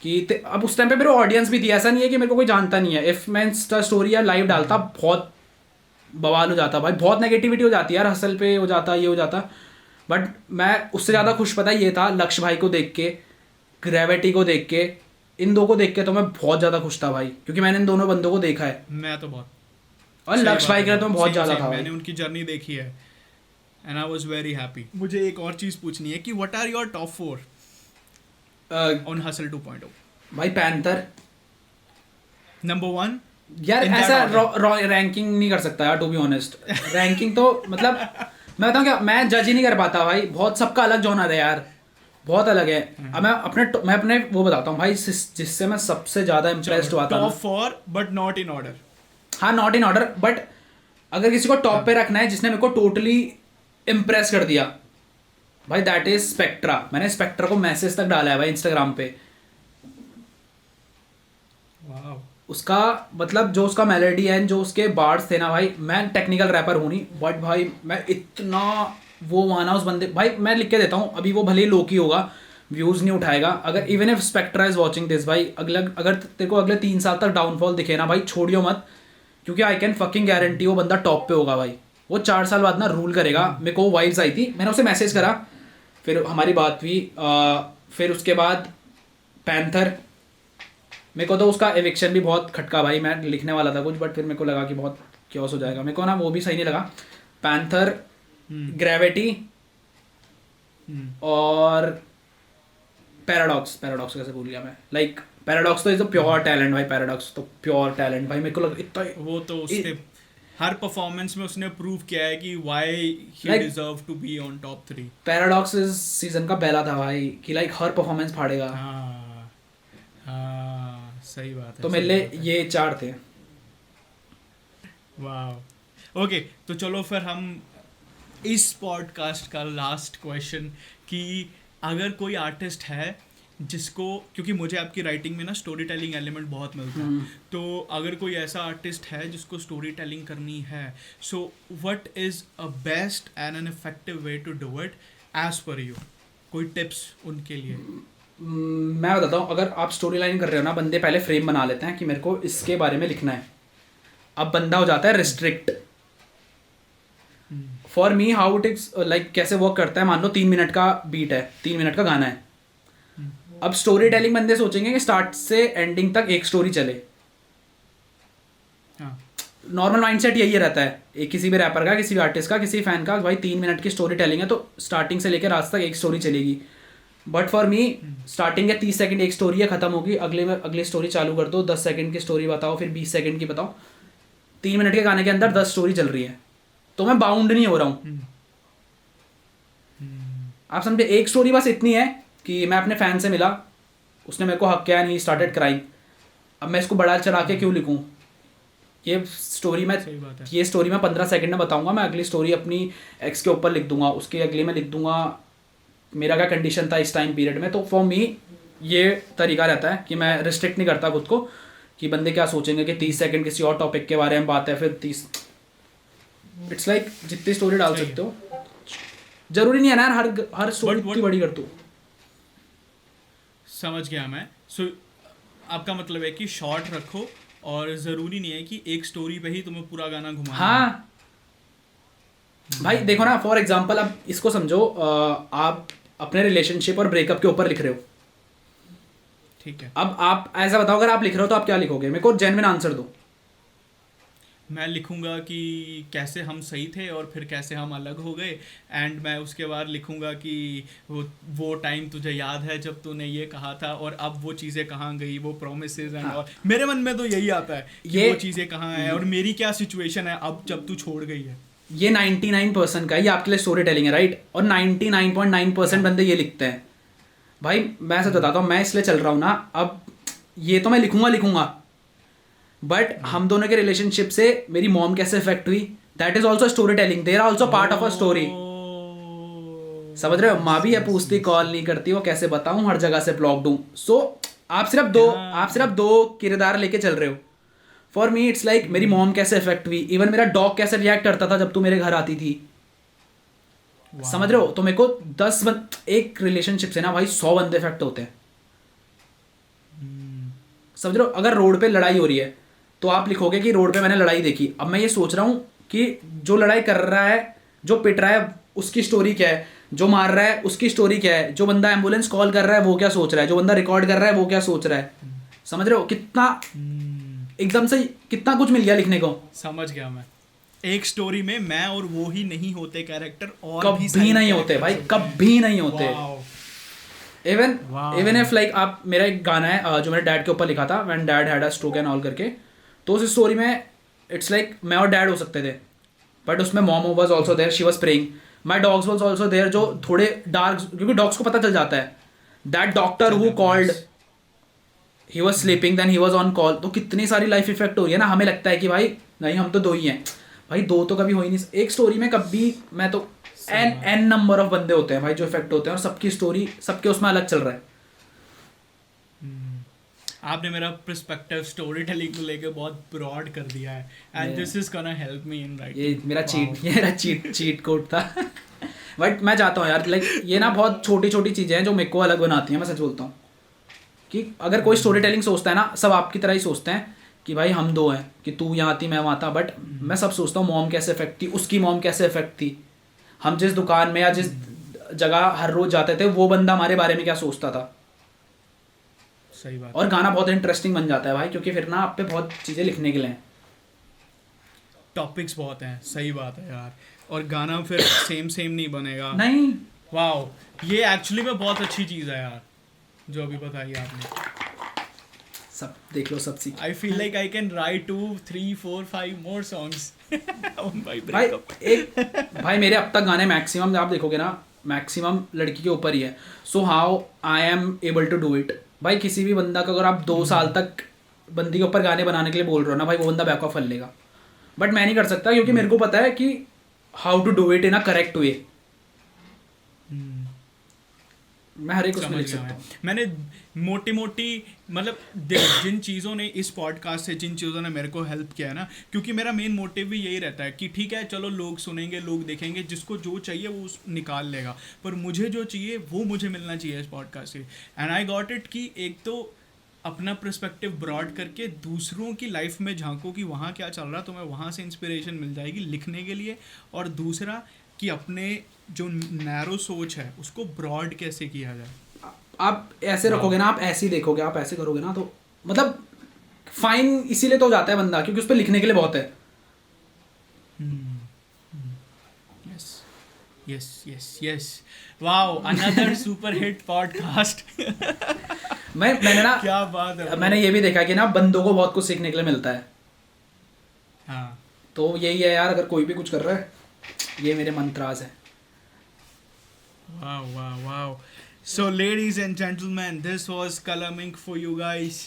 कि अब उस टाइम पे मेरे ऑडियंस भी थी, ऐसा नहीं है कि मेरे को कोई जानता नहीं है। इफ मैं इंस्टा स्टोरी या लाइव डालता बहुत बवाल हो जाता भाई, बहुत नेगेटिविटी हो जाती है यार, हसल पे हो जाता, ये हो जाता। बट मैं उससे ज़्यादा खुश पता ये था, लक्ष्य भाई को देख के, ग्रेविटी को देख के, इन दो को देख के तो मैं बहुत ज़्यादा खुश था भाई, क्योंकि मैंने इन दोनों बंदों को देखा है। मैं तो बहुत, और लक्ष्य भाई के लिए तो मैं बहुत ज़्यादा था मैंने उनकी जर्नी देखी है and I was very happy. मुझे एक और चीज़ पूछनी है कि what are your top 4 on hustle 2.0? भाई पैंथर नंबर 1 यार, In that ऐसा रैंकिंग नहीं कर सकता यार, टू बी ऑनेस्ट। रैंकिंग तो मतलब मैं बताऊँ क्या, मैं जज ही नहीं कर पाता भाई, बहुत सबका अलग जॉनर है यार, बहुत अलग है। अब मैं अपने वो बताता हूँ भाई, जिससे मैं सबसे ज़्यादा इम्प्रेस्ड हुआ था। Top 4 but not in order. हाँ नॉट इन ऑर्डर, बट अगर किसी को टॉप पे रखना है जिसने मेरे को टोटली इम्प्रेस कर दिया भाई, दैट इज स्पेक्ट्रा। मैंने स्पेक्ट्रा को मैसेज तक डाला है भाई इंस्टाग्राम पे। वाओ। उसका मतलब जो उसका मेलोडी है, जो उसके बार्ड्स थे ना भाई, मैं टेक्निकल रैपर हूँ नहीं, बट भाई मैं इतना वो माना उस बंदे। भाई मैं लिख के देता हूँ, अभी वो भले ही लो की होगा, व्यूज़ नहीं उठाएगा, अगर even if spectra is watching this भाई, अगर तेरे को अगले 3 साल तक डाउनफॉल दिखे ना भाई, छोड़ियो मत, क्योंकि आई कैन फकिंग गारंटी वो बंदा टॉप पे होगा भाई। वो 4 साल बाद ना रूल करेगा। मेरे को वाइब्स आई थी, मैंने उसे मैसेज करा, फिर हमारी बात हुई। फिर उसके बाद पैंथर, मेरे को तो उसका एविक्शन भी बहुत खटका भाई, मैं लिखने वाला था कुछ, बट फिर मेरे को लगा कि बहुत क्योस हो जाएगा, मेरे को ना वो भी सही नहीं लगा। पैंथर, ग्रेविटी और पैराडॉक्स कैसे भूल गया मैं। लाइक पैराडॉक्स तो इज अ प्योर टैलेंट भाई, पैराडॉक्स तो प्योर टैलेंट भाई, मेरे को लगा इतना वो तो उसने हर परफॉर्मेंस में उसने प्रूव किया है कि why he deserve to be on top 3। Paradox इस सीजन का पहला था भाई कि लाइक हर परफॉर्मेंस फाड़ेगा। हाँ सही बात है। तो मेरे लिए ये 4 थे। वाह। ओके तो चलो फिर हम इस पॉडकास्ट का लास्ट क्वेश्चन कि अगर कोई आर्टिस्ट है जिसको, क्योंकि मुझे आपकी राइटिंग में ना स्टोरी टेलिंग एलिमेंट बहुत मिलता है, तो अगर कोई ऐसा आर्टिस्ट है जिसको स्टोरी टेलिंग करनी है, so what is a best and an effective way to do it as per you? कोई टिप्स उनके लिए? मैं बताता हूँ, अगर आप स्टोरी लाइन कर रहे हो ना, बंदे पहले फ्रेम बना लेते हैं कि मेरे को इसके बारे में लिखना है। अब बंदा हो जाता है restrict, for me how it is like कैसे वर्क करता है, मान लो 3 मिनट का बीट है, 3 मिनट का गाना है. अब स्टोरी टेलिंग बंदे सोचेंगे कि स्टार्ट से एंडिंग तक एक स्टोरी चले. नॉर्मल माइंडसेट यही रहता है एक किसी भी रैपर का, किसी भी आर्टिस्ट का, किसी फैन का, भाई 3 मिनट की स्टोरी टेलिंग है तो स्टार्टिंग से लेकर लास्ट तक एक स्टोरी चलेगी. बट फॉर मी स्टार्टिंग के 30 सेकंड एक स्टोरी है, खत्म होगी, अगली स्टोरी चालू कर दो, 10 सेकंड की स्टोरी बताओ, फिर 20 सेकंड की बताओ. 3 मिनट के गाने के अंदर 10 स्टोरी चल रही है तो मैं बाउंड नहीं हो रहा हूँ. आप समझे, एक स्टोरी बस इतनी है कि मैं अपने फैन से मिला, उसने मेरे को हक किया, नहीं स्टार्टेड क्राइंग. अब मैं इसको बढ़ा चढ़ा के क्यों लिखूँ? ये स्टोरी मैं 15 सेकंड में बताऊंगा. मैं अगली स्टोरी अपनी एक्स के ऊपर लिख दूंगा, उसके अगले में लिख दूंगा मेरा क्या कंडीशन था इस टाइम पीरियड में. तो फॉर मी ये तरीका रहता है कि मैं रिस्ट्रिक्ट नहीं करता खुद को कि बंदे क्या सोचेंगे कि 30 सेकंड किसी और टॉपिक के बारे में बात है, फिर 30. इट्स लाइक जितनी स्टोरी डाल सकते हो, जरूरी नहीं है ना यार हर स्टोरी इतनी बड़ी कर दो. समझ गया मैं. सो आपका मतलब है कि शॉर्ट रखो और ज़रूरी नहीं है कि एक स्टोरी पे ही तुम्हें पूरा गाना घुमाना. हाँ भाई देखो ना, फॉर एग्जांपल अब इसको समझो, आप अपने रिलेशनशिप और ब्रेकअप के ऊपर लिख रहे हो, ठीक है. अब आप ऐसा बताओ, अगर आप लिख रहे हो तो आप क्या लिखोगे? मेरे को जेन्युइन आंसर दो. मैं लिखूंगा कि कैसे हम सही थे और फिर कैसे हम अलग हो गए, एंड मैं उसके बाद लिखूंगा कि वो टाइम तुझे याद है जब तूने ये कहा था और अब वो चीज़ें कहाँ गई, वो प्रोमिसेस एंड और मेरे मन में तो यही आता है कि वो चीज़ें कहाँ है और मेरी क्या सिचुएशन है अब जब तू छोड़ गई है. ये 99% का ये आपके लिए स्टोरी टेलिंग है, राइट? और 99.9% बंदे ये लिखते हैं. भाई मैं ऐसा बताता हूँ, मैं इसलिए चल रहा हूँ ना, अब ये तो मैं लिखूंगा बट हम दोनों के रिलेशनशिप से मेरी मॉम कैसे इफेक्ट हुई, that is also story telling. There also part of a story. समझ रहे हो? माँ भी है, पूछती, कॉल नहीं करती, वो कैसे बताऊं, हर जगह से ब्लॉक दूं. सो आप सिर्फ दो किरदार लेके चल रहे हो. फॉर मी इट्स लाइक मेरी मॉम कैसे इफेक्ट हुई, इवन मेरा डॉग कैसे रिएक्ट करता था जब तू मेरे घर आती थी. समझ रहे हो? तो मेरे को एक रिलेशनशिप से ना भाई 100 बंदे इफेक्ट होते हैं. समझ रहे हो? अगर रोड पे लड़ाई हो रही है तो आप लिखोगे कि रोड पे मैंने लड़ाई देखी. अब मैं ये सोच रहा हूँ कि जो लड़ाई कर रहा है, जो पिट रहा है, उसकी स्टोरी क्या है, जो मार रहा है उसकी स्टोरी क्या है, जो बंदा एम्बुलेंस कॉल कर रहा है वो क्या सोच रहा है, जो बंदा रिकॉर्ड कर रहा है वो क्या सोच रहा है. समझ रहे हो? कितना एकदम से कितना कुछ मिल गया लिखने को. समझ गया मैं. एक स्टोरी में मैं और वो ही नहीं होते कैरेक्टर, और कभी नहीं होते भाई, कभी नहीं होते. इवन इफ लाइक आप, मेरा एक गाना है जो मेरे डैड के ऊपर लिखा था, when dad had a stroke and all करके, तो उस स्टोरी में इट्स लाइक मैं और डैड हो सकते थे बट उसमें mom was also there, she was praying, my dogs was also there, जो थोड़े डार्क, क्योंकि डॉग्स को पता चल जाता है that doctor who called he was sleeping then he was on call. तो कितनी सारी लाइफ इफेक्ट हो रही है ना. हमें लगता है कि भाई नहीं हम तो दो ही हैं, भाई दो तो कभी हो ही नहीं एक स्टोरी में. कभी मैं तो एन नंबर ऑफ बंदे होते हैं भाई जो इफेक्ट होते हैं, और सबकी स्टोरी सबके उसमें अलग चल रहा है. आपने मेरा पर्सपेक्टिव स्टोरी टेलिंग को लेके बहुत ब्रॉड कर दिया है, and this is gonna help me in writing. ये मेरा चीट कोड था. बट मैं चाहता हूँ यार, लाइक ये ना बहुत छोटी छोटी चीज़ें हैं जो मेरे को अलग बनाती हैं. मैं सच बोलता हूँ कि अगर कोई स्टोरी टेलिंग सोचता है ना, सब आपकी तरह ही सोचते हैं कि भाई हम दो हैं, कि तू यहाँ थी मैं वहाँ था. बट मैं सब सोचता हूँ मॉम कैसे इफेक्ट थी, उसकी मॉम कैसे इफेक्ट थी, हम जिस दुकान में या जिस जगह हर रोज जाते थे वो बंदा हमारे बारे में क्या सोचता था. सही बात. और गाना बहुत इंटरेस्टिंग बन जाता है भाई, क्योंकि फिर ना आप पे बहुत चीज़ें लिखने के लिए हैं, टॉपिक्स बहुत हैं. सही बात है यार. और गाना फिर सेम नहीं बनेगा. नहीं. वाओ, ये एक्चुअली में बहुत अच्छी चीज़ है यार जो अभी बताई आपने. सब देख लो, सब सीख. I feel like I can write 2, 3, 4, 5 more songs. भाई मेरे अब तक गाने मैक्सिमम आप देखोगे ना, मैक्सिमम लड़की के ऊपर ही है. So how I am able to do it. भाई किसी भी बंदा का अगर आप 2 साल तक बंदी के ऊपर गाने बनाने के लिए बोल रहे हो ना भाई, वो बंदा बैक ऑफ कर लेगा. बट मैं नहीं कर सकता क्योंकि मेरे को पता है कि how to do it in a correct way. मैं हर एक उसमें लिख सकता हूँ. मैंने मोटी मतलब जिन चीज़ों ने इस पॉडकास्ट से, जिन चीज़ों ने मेरे को हेल्प किया है ना, क्योंकि मेरा मेन मोटिव भी यही रहता है कि ठीक है चलो लोग सुनेंगे, लोग देखेंगे, जिसको जो चाहिए वो निकाल लेगा, पर मुझे जो चाहिए वो मुझे मिलना चाहिए इस पॉडकास्ट से. एंड आई गॉट इट कि एक तो अपना पर्सपेक्टिव ब्रॉड करके दूसरों की लाइफ में झांको कि वहाँ क्या चल रहा, तो मैं वहाँ से इंस्पिरेशन मिल जाएगी लिखने के लिए. और दूसरा कि अपने जो नैरो सोच है उसको ब्रॉड कैसे किया जाए। आप ऐसे रखोगे ना, आप ऐसे ही देखोगे, आप ऐसे करोगे ना, तो मतलब फाइन इसीलिए तो हो जाता है बंदा, क्योंकि उस पर लिखने के लिए बहुत है। Yes yes yes yes, wow, another super hit podcast. मैंने ना क्या बात है, मैंने ये भी देखा कि ना बंदों को बहुत कुछ सीखने के लिए मिलता है। हाँ, तो यही है यार, अगर कोई भी कुछ कर रहा है, ये मेरे मंत्राज है। wow wow wow, so ladies and gentlemen, this was Kalam Inc for you guys,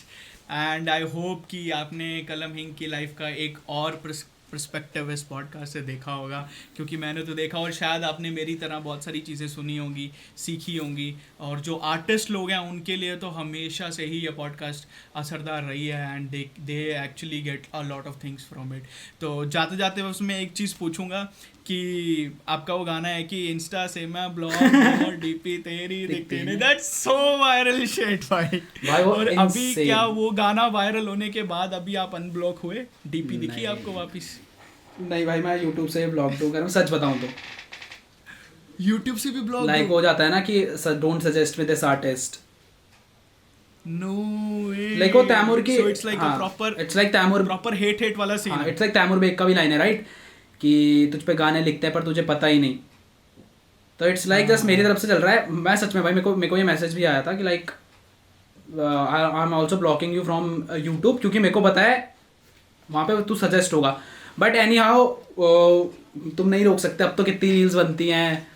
and I hope कि आपने कलम इंक की लाइफ का एक और पर्सपेक्टिव इस पॉडकास्ट से देखा होगा, क्योंकि मैंने तो देखा, और शायद आपने मेरी तरह बहुत सारी चीज़ें सुनी होंगी, सीखी होंगी, और जो आर्टिस्ट लोग हैं उनके लिए तो हमेशा से ही ये पॉडकास्ट असरदार रही है, and they actually get a lot of things from it. तो जाते जाते बस मैं एक चीज़ पूछूंगा कि आपका वो गाना है कि इंस्टा से मैं ब्लॉग और डीपी तेरी दिखती नहीं, दैट्स सो वायरल शिट भाई। वो और अभी insane। क्या वो गाना वायरल होने के बाद अभी आप अनब्लॉक हुए, डीपी दिखी नहीं। आपको वापस? नहीं भाई, मैं यूट्यूब से ब्लॉग तो कर रहा हूँ, सच बताऊँ तो। यूट्यूब से भी ब्लॉग लाइक हो जाता है ना कि don't suggest with this artist. No way, like वो तैमूर की, so it's like a proper, it's like Taimour, proper hate वाला scene. It's like Taimour Baig का भी लाइन है राइट, कि तुझ पे गाने लिखते हैं पर तुझे पता ही नहीं। तो इट्स लाइक जस्ट मेरी तरफ से चल रहा है। मैं सच में भाई, मेरे को ये मैसेज भी आया था कि like I am also blocking you from YouTube, क्योंकि मेरे को पता है वहाँ पे तू सजेस्ट होगा। बट एनी हाउ तुम नहीं रोक सकते, अब तो कितनी रील्स बनती हैं,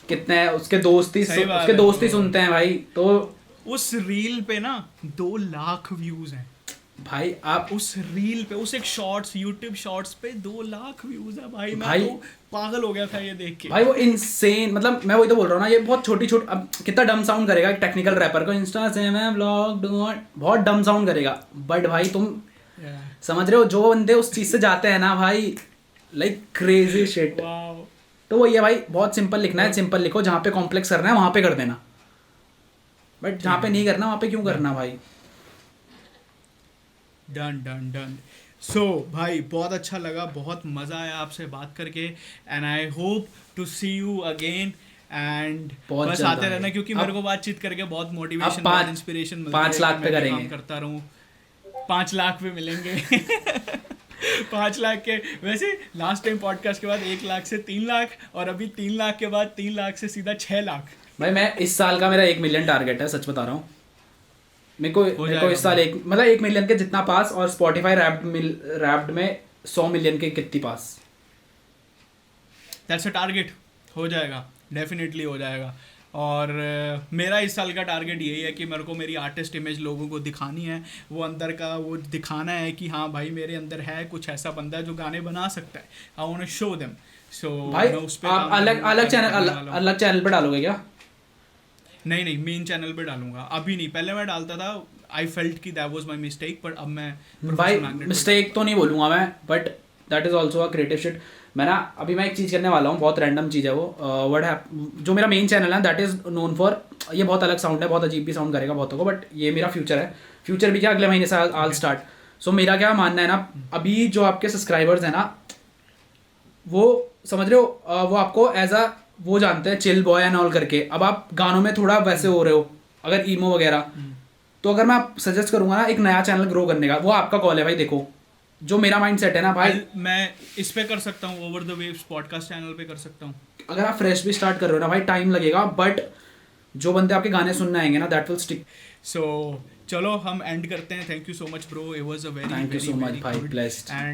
कितने उसके दोस्त ही सुनते हैं भाई। तो उस रील पे ना 2 लाख व्यूज हैं भाई, आप उस रील पे, उस एक शॉर्ट्स, यूट्यूब शॉर्ट्स पे 2 लाख व्यूज है भाई। मैं भाई, तो पागल हो गया था ये देख के भाई। वो इनसेन, मतलब मैं वही तो बोल रहा हूँ ना, ये बहुत छोटी अब कितना डम साउंड करेगा एक टेक्निकल रैपर को, इंस्टा से मैं ब्लॉग डू, बहुत डम साउंड करेगा। बट भाई तुम समझ रहे हो, जो बंदे उस चीज से जाते हैं ना भाई, लाइक क्रेजी शिट। तो वही है भाई, बहुत सिंपल लिखना है, सिंपल लिखो। जहाँ पे कॉम्प्लेक्स करना है वहाँ पे कर देना, बट जहाँ पे नहीं करना वहाँ पे क्यों करना भाई। Done done done. सो भाई बहुत अच्छा लगा, बहुत मज़ा आया आपसे बात करके, and I hope to see you again, and बस आते रहना, क्योंकि मेरे को बातचीत करके बहुत मोटिवेशन, बहुत इंस्पिरेशन मिलती है। 5 लाख पे करेंगे, करता रहूँ, 5 लाख पे मिलेंगे। 5 लाख के, वैसे लास्ट टाइम पॉडकास्ट के बाद 1 लाख से 3 लाख, और अभी 3 लाख के बाद 3 लाख से सीधा 6 लाख। भाई मैं इस साल का मेरा 1 मिलियन टारगेट है, सच बता रहा हूँ। मेरे को इस साल 1 मिलियन के जितना पास, और स्पॉटिफाई रैप्ड में 100 मिलियन के कितनी पास। दैट्स अ टारगेट, हो जाएगा, डेफिनेटली हो जाएगा। और मेरा इस साल का टारगेट यही है कि मेरे को मेरी आर्टिस्ट इमेज लोगों को दिखानी है, वो अंदर का वो दिखाना है कि हाँ भाई मेरे अंदर है कुछ ऐसा बंदा जो गाने बना सकता है। I want to show them. So भाई आप अलग चैनल पे डालोगे क्या? नहीं, मेन चैनल पे डालूंगा, अभी नहीं। पहले मैं डालता था, आई फेल्ट कि दैट वाज माय मिस्टेक, पर अब मैं भाई मिस्टेक तो नहीं बोलूँगा मैं, but that is also a creative shit. मैं ना अभी मैं एक चीज़ करने वाला हूँ, बहुत रैंडम चीज़ है वो। जो मेरा मेन चैनल है दैट इज़ नोन फॉर, ये बहुत अलग साउंड है, बहुत अजीब भी साउंड करेगा बहुतों को, बट ये मेरा फ्यूचर है। फ्यूचर भी क्या, अगले महीने से आल स्टार्ट। सो मेरा क्या मानना है ना, अभी जो आपके सब्सक्राइबर्स हैं ना, वो समझ रहे हो, वो आपको एज अ वो जानते हैं, चिल बॉय एंड ऑल करके। अब आप गानों में थोड़ा वैसे हो रहे हो, अगर ईमो वगैरह, तो अगर मैं आप सजेस्ट करूंगा ना एक नया चैनल ग्रो करने का, वो आपका कॉल है भाई। देखो जो मेरा माइंड सेट है ना भाई, मैं इस पे कर सकता हूँ, over the waves podcast channel पे कर सकता हूँ। अगर आप फ्रेश भी स्टार्ट कर रहे हो ना भाई, टाइम लगेगा, बट जो बंदे आपके गाने सुनने आएंगे ना, दैट विल स्टिक। सो चलो हम एंड करते हैं। Thank you so much bro, it was a very thank you so much भाई, ब्लेस्ड। एंड